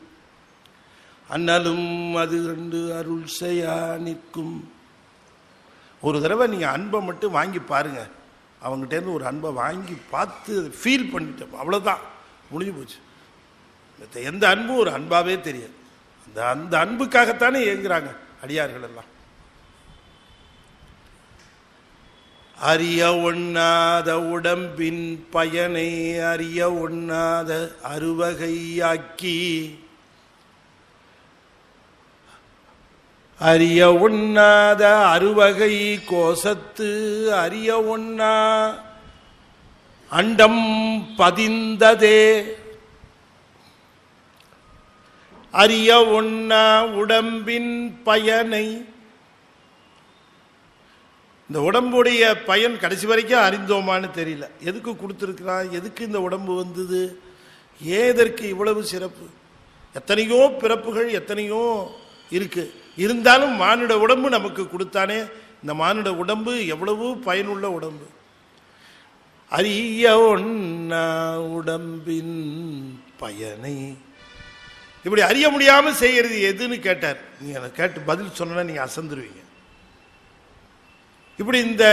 அண்ணலும் அது ரெண்டு அருள் செய்யா நிற்கும். ஒரு தடவை நீங்கள் அன்பை மட்டும் வாங்கி பாருங்க, அவங்ககிட்டேருந்து ஒரு அன்பை வாங்கி பார்த்து ஃபீல் பண்ணிட்டோம், அவ்வளோதான், முடிஞ்சு போச்சு. எந்த அன்பும் ஒரு அன்பாவே தெரியாது. அந்த அன்புக்காகத்தானே ஏங்குறாங்க அடியார்கள் எல்லாம். அறிய ஒண்ணாத உடம்பின் பயனை அறிய ஒண்ணாத அறுவகையாக்கி, அறிய ஒண்ணாத அறுவகை கோசத்து அறிய ஒண்ணா அண்டம் பதிந்ததே. அறிய ஒண்ணா உடம்பின் பயனை, இந்த உடம்புடைய பயன் கடைசி வரைக்கும் அறிந்தோமான்னு தெரியல. எதுக்கு கொடுத்துருக்கிறான், எதுக்கு இந்த உடம்பு வந்தது, ஏதற்கு இவ்வளவு சிறப்பு. எத்தனையோ பிறப்புகள் எத்தனையோ இருக்கு, இருந்தாலும் மானுட உடம்பு நமக்கு கொடுத்தானே. இந்த மானுட உடம்பு எவ்வளவு பயனுள்ள உடம்பு. அறிய ஒண்ணா உடம்பின் பயனை, இப்படி அறிய முடியாம செய்யறது எதுன்னு கேட்டார். நீங்க கேட்டு பதில் சொன்னா நீங்க அசந்துருவீங்க. இப்படி இந்த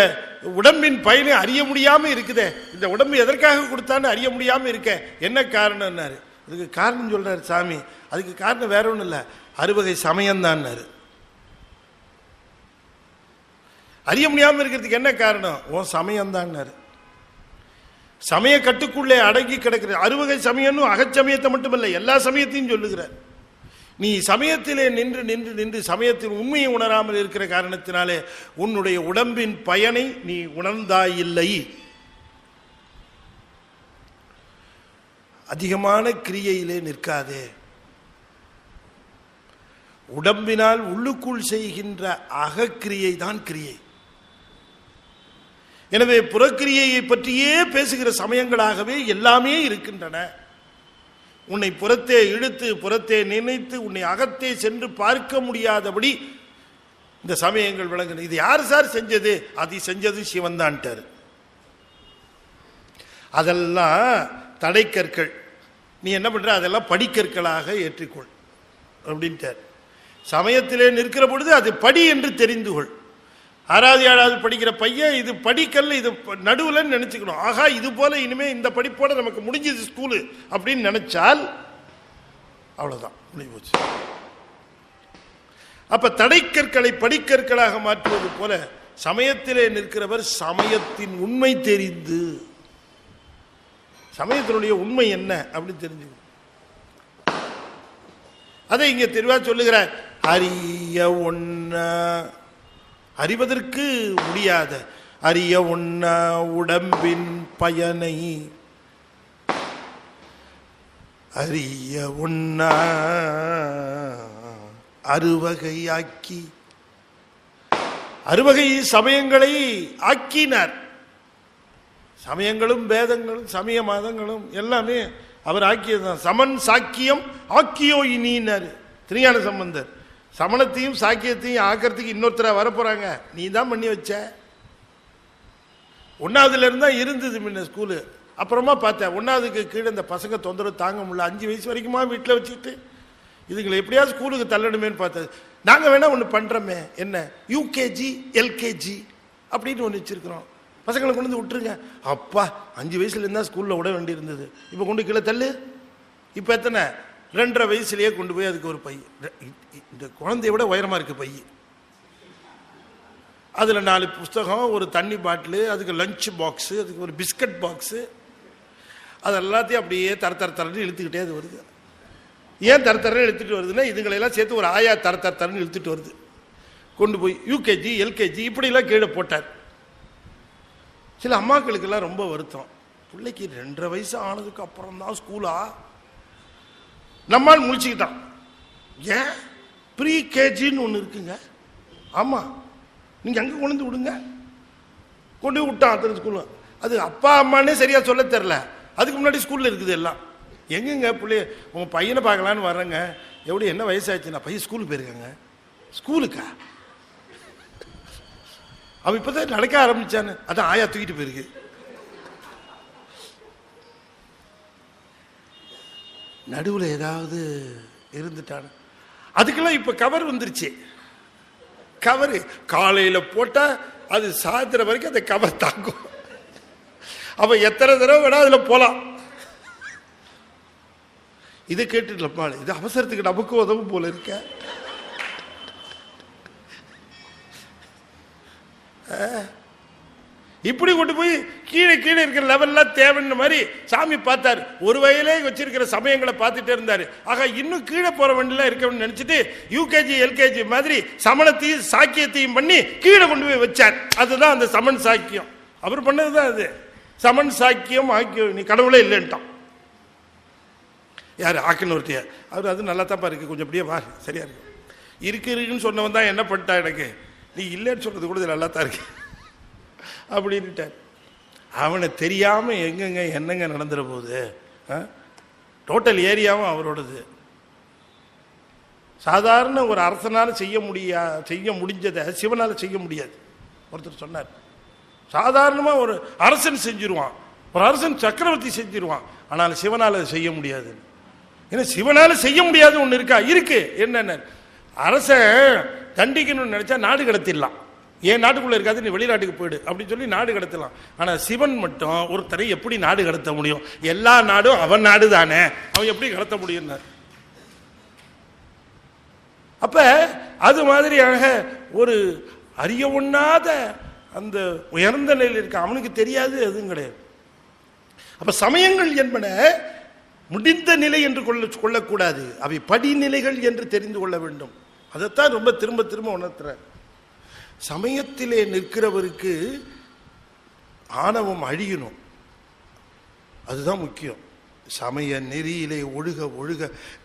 உடம்பின் பயனை அறிய முடியாம இருக்குதே, இந்த உடம்பு எதற்காக கொடுத்தான்னு அறிய முடியாம இருக்க, என்ன காரணம்னாரு. அதுக்கு காரணம் சொல்றாரு சாமி, அதுக்கு காரணம் வேற ஒன்றும் இல்லை, அறுவகை சமயம் தான். அறிய முடியாம இருக்கிறதுக்கு என்ன காரணம், உன் சமயம் தான். சமய கட்டுக்குள்ளே அடங்கி கிடக்கிற அறுவகை சமயம் அகச்சமயத்தை மட்டுமல்ல, எல்லா சமயத்தையும் சொல்லுகிறார். நீ சமயத்திலே நின்று நின்று நின்று சமயத்தின் உண்மையை உணராமல் இருக்கிற காரணத்தினாலே உன்னுடைய உடம்பின் பயனை நீ உணர்ந்தாயில்லை. அதிகமான கிரியையிலே நிற்காதே. உடம்பினால் உள்ளுக்குள் செய்கின்ற அகக்கிரியை தான் கிரியை. எனவே புறக்கிரியையை பற்றியே பேசுகிற சமயங்களாகவே எல்லாமே இருக்கின்றன. உன்னை புறத்தே இழுத்து புறத்தே நினைத்து உன்னை அகத்தே சென்று பார்க்க முடியாதபடி இந்த சமயங்கள் விளங்குது. இது யார் சார் செஞ்சது, அது செஞ்சது சிவன் தான்ட்டார். அதெல்லாம் தடைக்கற்கள், நீ என்ன பண்ற, அதெல்லாம் படிக்கற்களாக ஏற்றிக்கொள் அப்படின்ட்டார். சமயத்திலே நிற்கிற பொழுது அது படி என்று தெரிந்து கொள். 6வது 7வது படிக்கிற பையன் இது படிக்கல்ல, இது நடுவில் நினைச்சுக்கணும். ஆகா, இது போல இனிமே இந்த படிப்போட நமக்கு முடிஞ்சது ஸ்கூலு அப்படின்னு நினைச்சால் அவ்வளவுதான், முடிஞ்சு போச்சு. அப்ப தடைக்கற்களை படிக்கற்களாக மாற்றுவது போல சமயத்திலே நிற்கிறவர் சமயத்தின் உண்மை தெரிந்து, சமயத்தினுடைய உண்மை என்ன அப்படின்னு தெரிஞ்சு அதை இங்க தெளிவா சொல்லுகிறார். அறிய ஒண்ணா, அறிவதற்கு முடியாத அறிய ஒண்ணா உடம்பின் பயனை அறிய ஒண்ணா அறுவகையாக்கி, அறுவகை சமயங்களை ஆக்கினார். சமயங்களும் வேதங்களும் சமய மதங்களும் எல்லாமே அவர் ஆக்கியதுதான். சமன் சாக்கியம் ஆக்கியோ இனினார் திருஞான சம்பந்தர். சமணத்தையும் சாக்கியத்தையும் ஆக்கிறதுக்கு இன்னொருத்தர வரப்போறாங்க, நீ தான் பண்ணி வச்ச. 1ஆவதுல இருந்தா இருந்தது முன்ன ஸ்கூலு. அப்புறமா பார்த்தேன் 1ஆவதுக்கு கீழே இந்த பசங்க தொந்தரவு தாங்க முடியல. 5 வயசு வரைக்குமா வீட்டில் வச்சுக்கிட்டு இதுங்களை எப்படியாவது ஸ்கூலுக்கு தள்ளணுமேன்னு பார்த்தது. நாங்கள் வேணா ஒன்று பண்ணுறோமே, என்ன யூகேஜி எல்கேஜி அப்படின்னு ஒன்று வச்சிருக்கிறோம். பசங்களை கொண்டு வந்து விட்டுருங்க. அப்பா 5 வயசுல இருந்தா ஸ்கூலில் விட வேண்டி இருந்தது. இப்போ கொண்டு கீழே தள்ளு. இப்போ எத்தனை 2.5 வயசுலேயே கொண்டு போய் அதுக்கு ஒரு பை, இந்த குழந்தைய விட உயரமாக இருக்குது பை. அதில் 4 புஸ்தகம், ஒரு தண்ணி பாட்டிலு, அதுக்கு லஞ்ச் பாக்ஸு, அதுக்கு ஒரு பிஸ்கட் பாக்ஸு, அது எல்லாத்தையும் அப்படியே தரன்னு இழுத்துக்கிட்டே அது வருது. ஏன் தரன்னு இழுத்துட்டு வருதுன்னா இதுங்களெல்லாம் சேர்த்து ஒரு ஆயா தரன்னு இழுத்துட்டு வருது. கொண்டு போய் யூகேஜி எல்கேஜி இப்படிலாம் கீழே போட்டார். சில அம்மாக்களுக்கெல்லாம் ரொம்ப வருத்தம், பிள்ளைக்கு 2.5 வயசு ஆனதுக்கு அப்புறம் தான் ஸ்கூலா. நம்மால் முழிச்சுக்கிட்டான். ஏன் ப்ரீ கேஜின்னு ஒன்று இருக்குங்க. ஆமாம், நீங்கள் அங்கே கொண்டு வந்து விடுங்க. கொண்டு போய் விட்டான் அத்தனை ஸ்கூலு. அது அப்பா அம்மானே சரியா சொல்ல தெரில. அதுக்கு முன்னாடி ஸ்கூலில் இருக்குது எல்லாம். எங்கெங்க பிள்ளைய உங்கள் பையனை பார்க்கலான்னு வர்றேங்க. எப்படி என்ன வயசாச்சுன்னா பையன் ஸ்கூலுக்கு போயிருக்காங்க. ஸ்கூலுக்கா? அவன் இப்போ தான் நடக்க ஆரம்பிச்சான்னு. அதான் ஆயா தூக்கிட்டு போயிருக்கு. நடுவில் ஏதாவது இருந்துட்டான அதுக்கெல்லாம் இப்போ கவர் வந்துருச்சு. கவரு காலையில் போட்டால் அது சாயந்தரம் வரைக்கும் அந்த கவர் தாங்கும். அப்போ எத்தனை தடவை வேணா அதில் போகலாம். இதை கேட்டுலப்பா, இது அவசரத்துக்கு நமக்கு உதவும் போல இருக்க. இப்படி கொண்டு போய் கீழே கீழே இருக்கிற லெவல்லாம் தேவைன்ற மாதிரி சாமி பார்த்தாரு. ஒரு வயலே வச்சிருக்கிற சமயங்களை பார்த்துட்டே இருந்தாரு. ஆக இன்னும் கீழே போற வண்டிலாம் இருக்கணும்னு நினைச்சிட்டு யூகேஜி எல்கேஜி மாதிரி சமணத்தையும் சாக்கியத்தையும் பண்ணி கீழே கொண்டு போய் வச்சார். அதுதான் அந்த சமன் சாக்கியம். அவர் பண்ணதுதான் அது. சமன் சாக்கியம் ஆக்கியம். நீ கடவுளே இல்லைன்ட்டான். யாரு ஆக்கின்னு ஒருத்தியா? அவர் அது நல்லா தான்ப்பா இருக்கு, கொஞ்சம் அப்படியே வா, சரியா இருக்கு இருக்குன்னு சொன்னவன் தான் என்ன பண்ணிட்டா, எனக்கு நீ இல்லைன்னு சொல்றது கூட நல்லா தான் இருக்கு அப்படின்ட்டார். அவனை தெரியாம எங்கெங்க என்னங்க நடந்துற போகுது. டோட்டல் ஏரியாவும் அவரோடது. சாதாரண ஒரு அரசனால செய்ய முடிஞ்சதை சிவனால செய்ய முடியாது. ஒருத்தர் சொன்னார், சாதாரணமா ஒரு அரசன் செஞ்சிருவான், ஒரு அரசன் சக்கரவர்த்தி செஞ்சிருவான், ஆனால் சிவனால செய்ய முடியாது. ஏன்னா சிவனால செய்ய முடியாது ஒண்ணு இருக்கா? இருக்கு. என்னென்ன? அரசன் தண்டிக்கணும்னு நினைச்சா நாடு கடத்திடலாம். ஏன் நாட்டுக்குள்ள இருக்காது, நீ வெளிநாட்டுக்கு போயிடு அப்படின்னு சொல்லி நாடு கடத்தலாம். ஆனா சிவன் மட்டும் ஒருத்தரை எப்படி நாடு கடத்த முடியும்? எல்லா நாடும் அவன் நாடு தானே, அவன் எப்படி கடத்த முடியும்? அப்ப அது மாதிரியாக ஒரு அறிய உண்ணாத அந்த உயர்ந்த நிலையில் இருக்க அவனுக்கு தெரியாது, எதுவும் கிடையாது. அப்ப சமயங்கள் என்பன முடிந்த நிலை என்று கொள்ளக்கூடாது, அவை படிநிலைகள் என்று தெரிந்து கொள்ள வேண்டும். அதைத்தான் ரொம்ப திரும்ப திரும்ப உணர்த்துற. சமயத்திலே நிற்கிறவருக்கு ஆணவம் அழியணும், அதுதான் முக்கியம். சமய நெறியிலே ஒழுக ஒழுக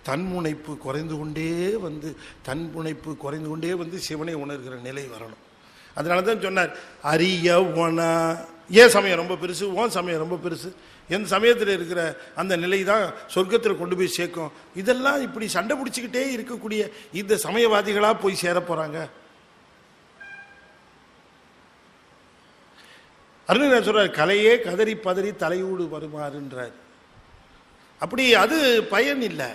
தன்முனைப்பு குறைந்து கொண்டே வந்து சிவனை உணர்கிற நிலை வரணும். அதனால தான் சொன்னார், அரியவனா. ஏன் சமயம் ரொம்ப பெருசு, ஓன் சமயம் ரொம்ப பெருசு, எந்த சமயத்தில் இருக்கிற அந்த நிலை தான் சொர்க்கத்தில் கொண்டு போய் சேர்க்கும். இதெல்லாம் இப்படி சண்டை பிடிச்சிக்கிட்டே இருக்கக்கூடிய இந்த சமயவாதிகளா போய் சேர போறாங்க. அருண் சொல்றார், கலையே கதறி பதறி தலையூடு வருமாறுன்றார். அப்படி அது பயன் இல்லை.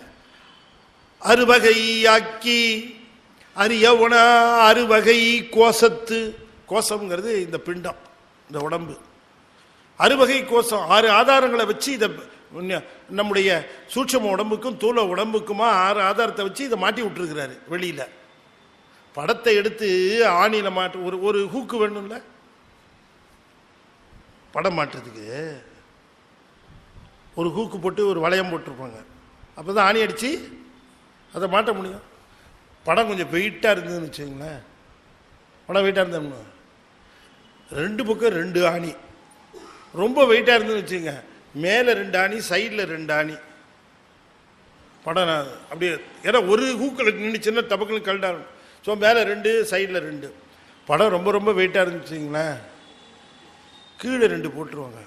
அறுவகையாக்கி அரியவனா அறுவகை கோசத்து. கோசம்ங்கிறது இந்த பிண்டம், இந்த உடம்பு. அறுவகை கோஷம் 6 ஆதாரங்களை வச்சு இதை நம்முடைய சூட்சம உடம்புக்கும் தூள உடம்புக்குமா 6 ஆதாரத்தை வச்சு இதை மாட்டி விட்டுருக்கிறாரு. வெளியில படத்தை எடுத்து ஆணியில மாட்டு ஒரு ஹூக்கு வேணும்ல படம் மாட்டுறதுக்கு, ஒரு ஹூக்கு போட்டு ஒரு வளையம் போட்டிருப்பாங்க. அப்போதான் ஆணி அடிச்சு அதை மாட்ட முடியும். படம் கொஞ்சம் வெயிட்டாக இருந்ததுன்னு வச்சுங்களேன், படம் வெயிட்டாக இருந்தோம்னா 2 பக்கம் 2 ஆணி, ரொம்ப வெயிட்டாக இருந்ததுன்னு வச்சுங்க, மேலே 2 ஆணி சைடில் 2 ஆணி. படம் அப்படியே ஏன்னா ஒரு ஹூக்கில் நின்று சின்ன டபக்குன்னு கழட்டாகும். ஸோ மேலே 2 சைடில் 2. படம் ரொம்ப ரொம்ப வெயிட்டாக இருந்துச்சுங்களேன், கீழே 2 போட்டுருவாங்க.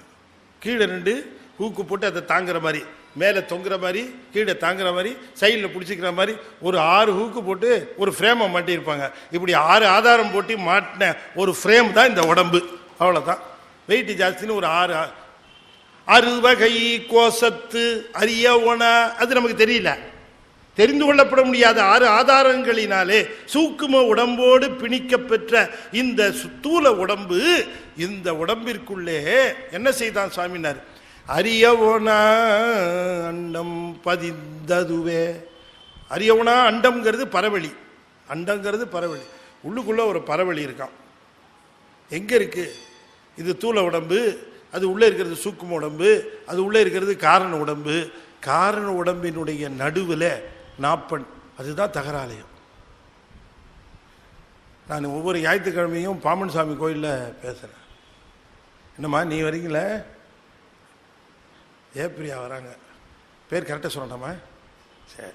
கீழே 2 ஹூக்கு போட்டு அதை தாங்குற மாதிரி, மேலே தொங்குற மாதிரி, கீழே தாங்குற மாதிரி, சைடில் பிடிச்சிக்கிற மாதிரி ஒரு 6 ஹூக்கு போட்டு ஒரு ஃப்ரேமை மாட்டியிருப்பாங்க. இப்படி 6 ஆதாரம் போட்டு மாட்டின ஒரு ஃப்ரேம் தான் இந்த உடம்பு. அவ்வளோதான். வெயிட் ஜாஸ்தின்னு ஒரு 6 அறுவகை கோசத்து அரிய ஒன, அது நமக்கு தெரியல, தெரிந்து கொள்ளப்பட முடியாத 6 ஆதாரங்களினாலே சூக்கும உடம்போடு பிணிக்க பெற்ற இந்த ஸ்தூல உடம்பு, இந்த உடம்பிற்குள்ளே என்ன செய்தான் சுவாமினார்? அரியவோனா அண்டம் பதிந்ததுவே. அரியவோனா அண்டம்ங்கிறது பரவெளி, அண்டங்கிறது பரவெளி, உள்ளுக்குள்ள ஒரு பரவெளி இருக்கான். எங்க இருக்கு? இது தூல உடம்பு, அது உள்ளே இருக்கிறது சூக்கும உடம்பு, அது உள்ளே இருக்கிறது காரண உடம்பு. காரண உடம்பினுடைய நடுவில் நாப்பன், அதுதான் தகராலயம். நான் ஒவ்வொரு ஞாயிற்றுக்கிழமையும் பாம்பன் சாமி கோயிலில் பேசுகிறேன். என்னம்மா நீ வரீங்களே? பிரியா வராங்க. பேர் கரெக்டாக சொல்லணுமா? சரி.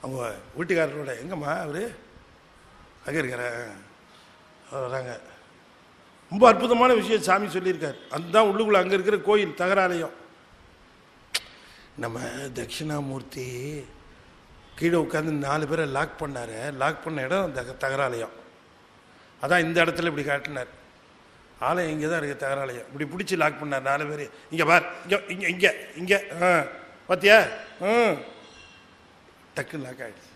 அவங்க வீட்டுக்காரரோட எங்கம்மா அவர் அங்கே இருக்கிற வராங்க. ரொம்ப அற்புதமான விஷயம் சாமி சொல்லியிருக்கார். அதுதான் உள்ளுக்குள்ள அங்கே இருக்கிற கோயில் தகராலயம். நம்ம தட்சிணாமூர்த்தி கீழே உட்காந்து 4 பேரை லாக் பண்ணார். லாக் பண்ண இடம் தகராலயம். அதான் இந்த இடத்துல இப்படி காட்டினார். ஆலயம் இங்கே தான் இருக்குது, தகராலயம். இப்படி பிடிச்சி லாக் பண்ணார் 4 பேர். இங்கே பார், இங்கே இங்கே இங்கே இங்கே பார்த்தியா? டக்குன்னு லாக் ஆகிடுச்சு.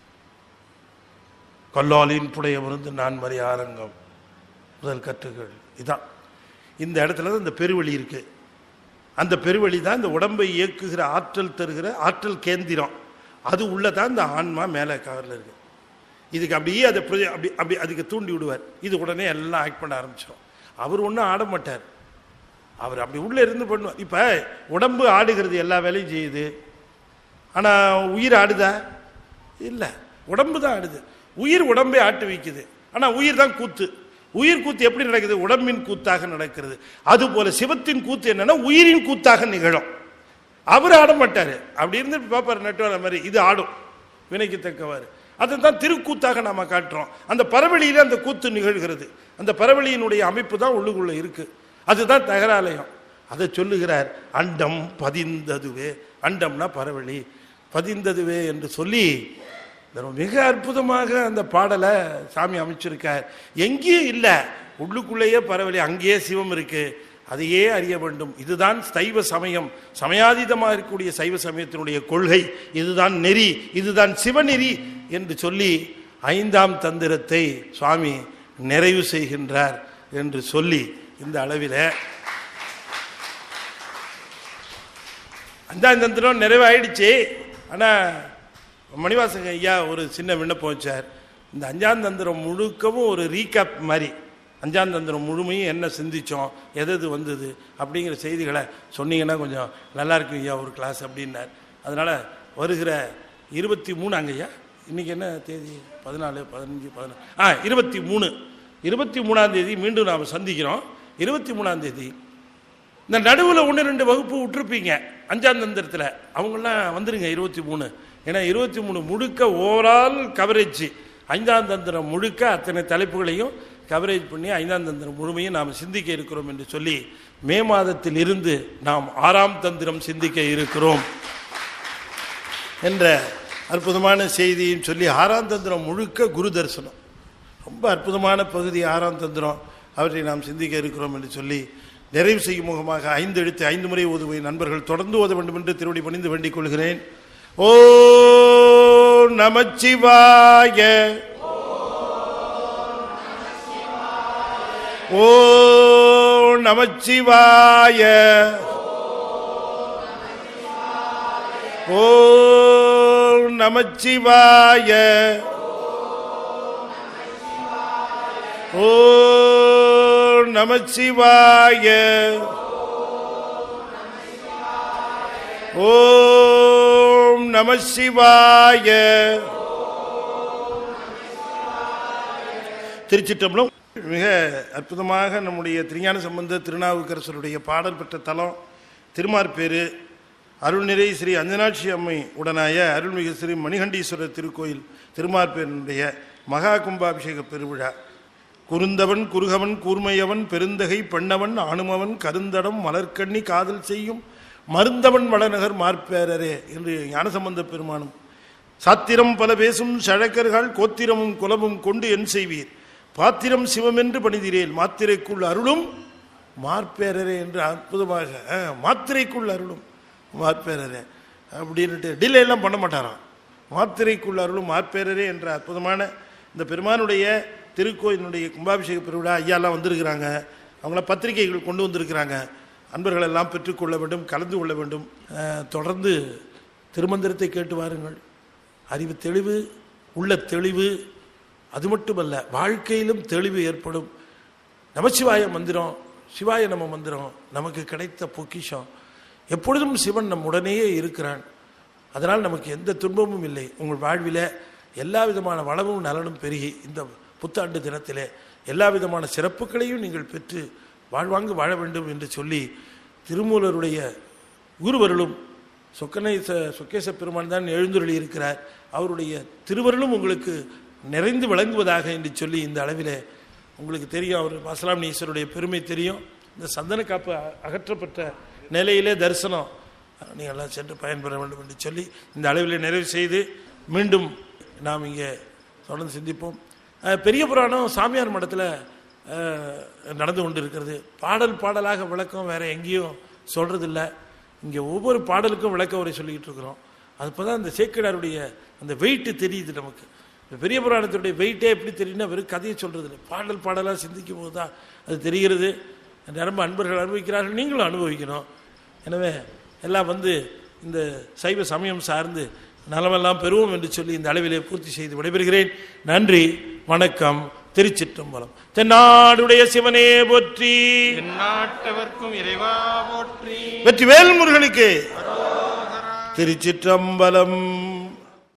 கொல்லாலின் புடைய மருந்து நான் மறி ஆரங்கம் முதல் கற்றுகள். இதான் இந்த இடத்துல தான் இந்த பெருவழி இருக்கு. அந்த பெருவழி தான் இந்த உடம்பை இயக்குகிற ஆற்றல் தருகிற ஆற்றல் கேந்திரம். அது உள்ளதான் இந்த ஆன்மா மேலே கவரில் இருக்கு. இதுக்கு அப்படியே அதை அப்படி அப்படி அதுக்கு தூண்டி விடுவார். இது உடனே எல்லாம் ஆக்ட் பண்ண ஆரம்பிச்சிடும். அவர் ஒன்றும் ஆட மாட்டார், அவர் அப்படி உள்ளே இருந்து பண்ணுவார். இப்போ உடம்பு ஆடுகிறது, எல்லா வேலையும் செய்யுது. ஆனால் உயிர் ஆடுதா? இல்லை, உடம்பு தான் ஆடுது. உயிர் உடம்பை ஆட்டு வைக்குது, ஆனால் உயிர் தான் கூத்து. உயிர் கூத்து எப்படி நடக்குது? உடம்பின் கூத்தாக நடக்கிறது. அதுபோல சிவத்தின் கூத்து என்னன்னா உயிரின் கூத்தாக நிகழும். அவர் ஆட மாட்டாரு, அப்படி இருந்து பாப்பாரு நட்டுவார மாதிரி. இது ஆடும் வினைக்கு தக்கவாறு. அதுதான் திருக்கூத்தாக நாம காட்டுறோம். அந்த பரவெளியில அந்த கூத்து நிகழ்கிறது. அந்த பரவெளியினுடைய அமைப்பு தான் உள்ளுக்குள்ள இருக்கு. அதுதான் தகராலயம். அதை சொல்லுகிறார். அண்டம் பதிந்ததுவே, அண்டம்னா பரவெளி, பதிந்ததுவே என்று சொல்லி மிக அற்புதமாக அந்த பாடலை சாமி அமைச்சிருக்கார். எங்கேயும் இல்லை, உள்ளுக்குள்ளேயே பரவலி, அங்கேயே சிவம் இருக்கு, அதையே அறிய வேண்டும். இதுதான் சைவ சமயம், சமயாதீதமாக இருக்கக்கூடிய சைவ சமயத்தினுடைய கொள்கை. இதுதான் நெறி, இதுதான் சிவநெறி என்று சொல்லி 5ஆம் தந்திரத்தை சுவாமி நிறைவு செய்கின்றார் என்று சொல்லி இந்த அளவில் 5ஆம் தந்திரம் நிறைவாயிடுச்சு. ஆனால் மணிவாசக ஐயா ஒரு சின்ன விண்ணப்பம் வச்சார். இந்த 5ஆம் தந்திரம் முழுக்கவும் ஒரு ரீகேப் மாதிரி, 5ஆம் தந்திரம் முழுமையும் என்ன சிந்திச்சோம், எது வந்தது அப்படிங்கிற செய்திகளை சொன்னீங்கன்னா கொஞ்சம் நல்லா இருக்கும் ஐயா ஒரு கிளாஸ் அப்படின்னார். அதனால் வருகிற 23 அங்கய்யா, இன்றைக்கி என்ன தேதி? 14, 15, 16, 23ஆம் தேதி மீண்டும் நாம் சந்திக்கிறோம். 23ஆம் தேதி இந்த நடுவில் 1-2 வகுப்பு விட்டுருப்பீங்க 5ஆம் தந்திரத்தில், அவங்களாம் வந்துடுங்க 23. ஏன்னா 23 முழுக்க ஓவரால் கவரேஜ், 5ஆம் தந்திரம் முழுக்க அத்தனை தலைப்புகளையும் கவரேஜ் பண்ணி 5ஆம் தந்திரம் முழுமையும் நாம் சிந்திக்க இருக்கிறோம் என்று சொல்லி மே மாதத்தில் இருந்து நாம் 6ஆம் தந்திரம் சிந்திக்க இருக்கிறோம் என்ற அற்புதமான செய்தியும் சொல்லி 6ஆம் தந்திரம் முழுக்க குரு தரிசனம், ரொம்ப அற்புதமான பகுதி 6ஆம் தந்திரம், அவற்றை நாம் சிந்திக்க இருக்கிறோம் என்று சொல்லி நிறைவு செய்யும் முகமாக 5 எழுத்து 5 முறை ஓதுவை நண்பர்கள் தொடர்ந்து ஓத வேண்டும் என்று திருவடி பணிந்து வேண்டிக் கொள்கிறேன். ஓ நமச்சிவாய, ஓ நமச்சிவாய, ஓ நமச்சிவாய, ஓ நமச்சிவாய, ஓம் நமசிவாய. திருச்சிற்றம்பலம். மிக அற்புதமாக நம்முடைய திருஞான சம்பந்த திருநாவுக்கரசருடைய பாடல் பெற்ற தலம் திருமார்பேரு. அருள்நிறை ஸ்ரீ அஞ்சனாட்சி அம்மை உடனாய அருள்மிகு ஸ்ரீ மணிகண்டீஸ்வரர் திருக்கோயில் திருமார்பேருடைய மகா கும்பாபிஷேக பெருவிழா. குறுந்தவன் குறுகவன் கூர்மையவன் பெருந்தகை பெண்ணவன் ஆணுமவன் கருந்தடம் மலர்கண்ணி காதல் செய்யும் மருந்தவன் வளநகர் மார்பேரரே என்று ஞானசம்பந்த பெருமானும் சாத்திரம் பல பேசும் சழக்கர்கள் கோத்திரமும் குலமும் கொண்டு என் செய்வீர் பாத்திரம் சிவமென்று பணிதிரேல் மாத்திரைக்குள் அருளும் மார்பேரரே என்று அற்புதமாக மாத்திரைக்குள் அருளும் மார்பேரரே அப்படின்ட்டு டிலே எல்லாம் பண்ண மாட்டாராம். மாத்திரைக்குள் அருளும் மார்பேரரே என்ற அற்புதமான இந்த பெருமானுடைய திருக்கோயிலுடைய கும்பாபிஷேக பெருவிழா ஐயாலாம் வந்திருக்கிறாங்க. அவங்கள பத்திரிகைகள் கொண்டு வந்திருக்கிறாங்க. அன்பர்கள் எல்லாம் பெற்றுக்கொள்ள வேண்டும், கலந்து கொள்ள வேண்டும். தொடர்ந்து திருமந்திரத்தை கேட்டு வாருங்கள். அறிவு தெளிவு, உள்ள தெளிவு, அது மட்டுமல்ல வாழ்க்கையிலும் தெளிவு ஏற்படும். நமச்சிவாய மந்திரம், சிவாய நம மந்திரம் நமக்கு கிடைத்த பொக்கிஷம். எப்பொழுதும் சிவன் நம் உடனேயே இருக்கிறான். அதனால் நமக்கு எந்த துன்பமும் இல்லை. உங்கள் வாழ்வில் எல்லா விதமான வளமும் நலனும் பெருகி இந்த புத்தாண்டு தினத்திலே எல்லா விதமான சிறப்புகளையும் நீங்கள் பெற்று வாழ்வாங்கு வாழ வேண்டும் என்று சொல்லி திருமூலருடைய குருவருளும் சொக்கேச பெருமான் தான் எழுந்துருளி இருக்கிறார். அவருடைய திருவருளும் உங்களுக்கு நிறைந்து விளங்குவதாக என்று சொல்லி இந்த அளவில் உங்களுக்கு தெரியும். அவர் அஸ்லாமீஸ்வருடைய பெருமை தெரியும். இந்த சந்தன காப்பு அகற்றப்பட்ட நிலையிலே தரிசனம் நீங்கள் எல்லாம் சென்று பயன்பெற வேண்டும் என்று சொல்லி இந்த அளவில் நிறைவு செய்து மீண்டும் நாம் இங்கே தொடர்ந்து சிந்திப்போம். பெரிய புராணம் சாமியார் மடத்தில் நடந்து கொண்டு இருக்கிறது. பாடலாக விளக்கம் வேறு எங்கேயும் சொல்கிறதில்ல. இங்கே ஒவ்வொரு பாடலுக்கும் விளக்க உரை சொல்லிக்கிட்டு இருக்கிறோம். அப்போ தான் அந்த சேக்கிழாருடைய அந்த வெயிட்டு தெரியுது நமக்கு. இந்த பெரிய புராணத்துடைய வெயிட்டே எப்படி தெரியும்னா வெறும் கதையை சொல்கிறது இல்லை, பாடலாக சிந்திக்கும் போது தான் அது தெரிகிறது. ரொம்ப அன்பர்கள் அனுபவிக்கிறார்கள், நீங்களும் அனுபவிக்கணும். எனவே எல்லாம் இந்த சைவ சமயம் சார்ந்து நலமெல்லாம் பெறுவோம் என்று சொல்லி இந்த அளவிலே பூர்த்தி செய்து விடைபெறுகிறேன். நன்றி, வணக்கம். திருச்சிற்றம்பலம். தென்னாடுடைய சிவனே போற்றி, தென்னாட்டவர்க்கும் இறைவா போற்றி. வெற்றிவேல் முருகனுக்கு. திருச்சிற்றம்பலம்.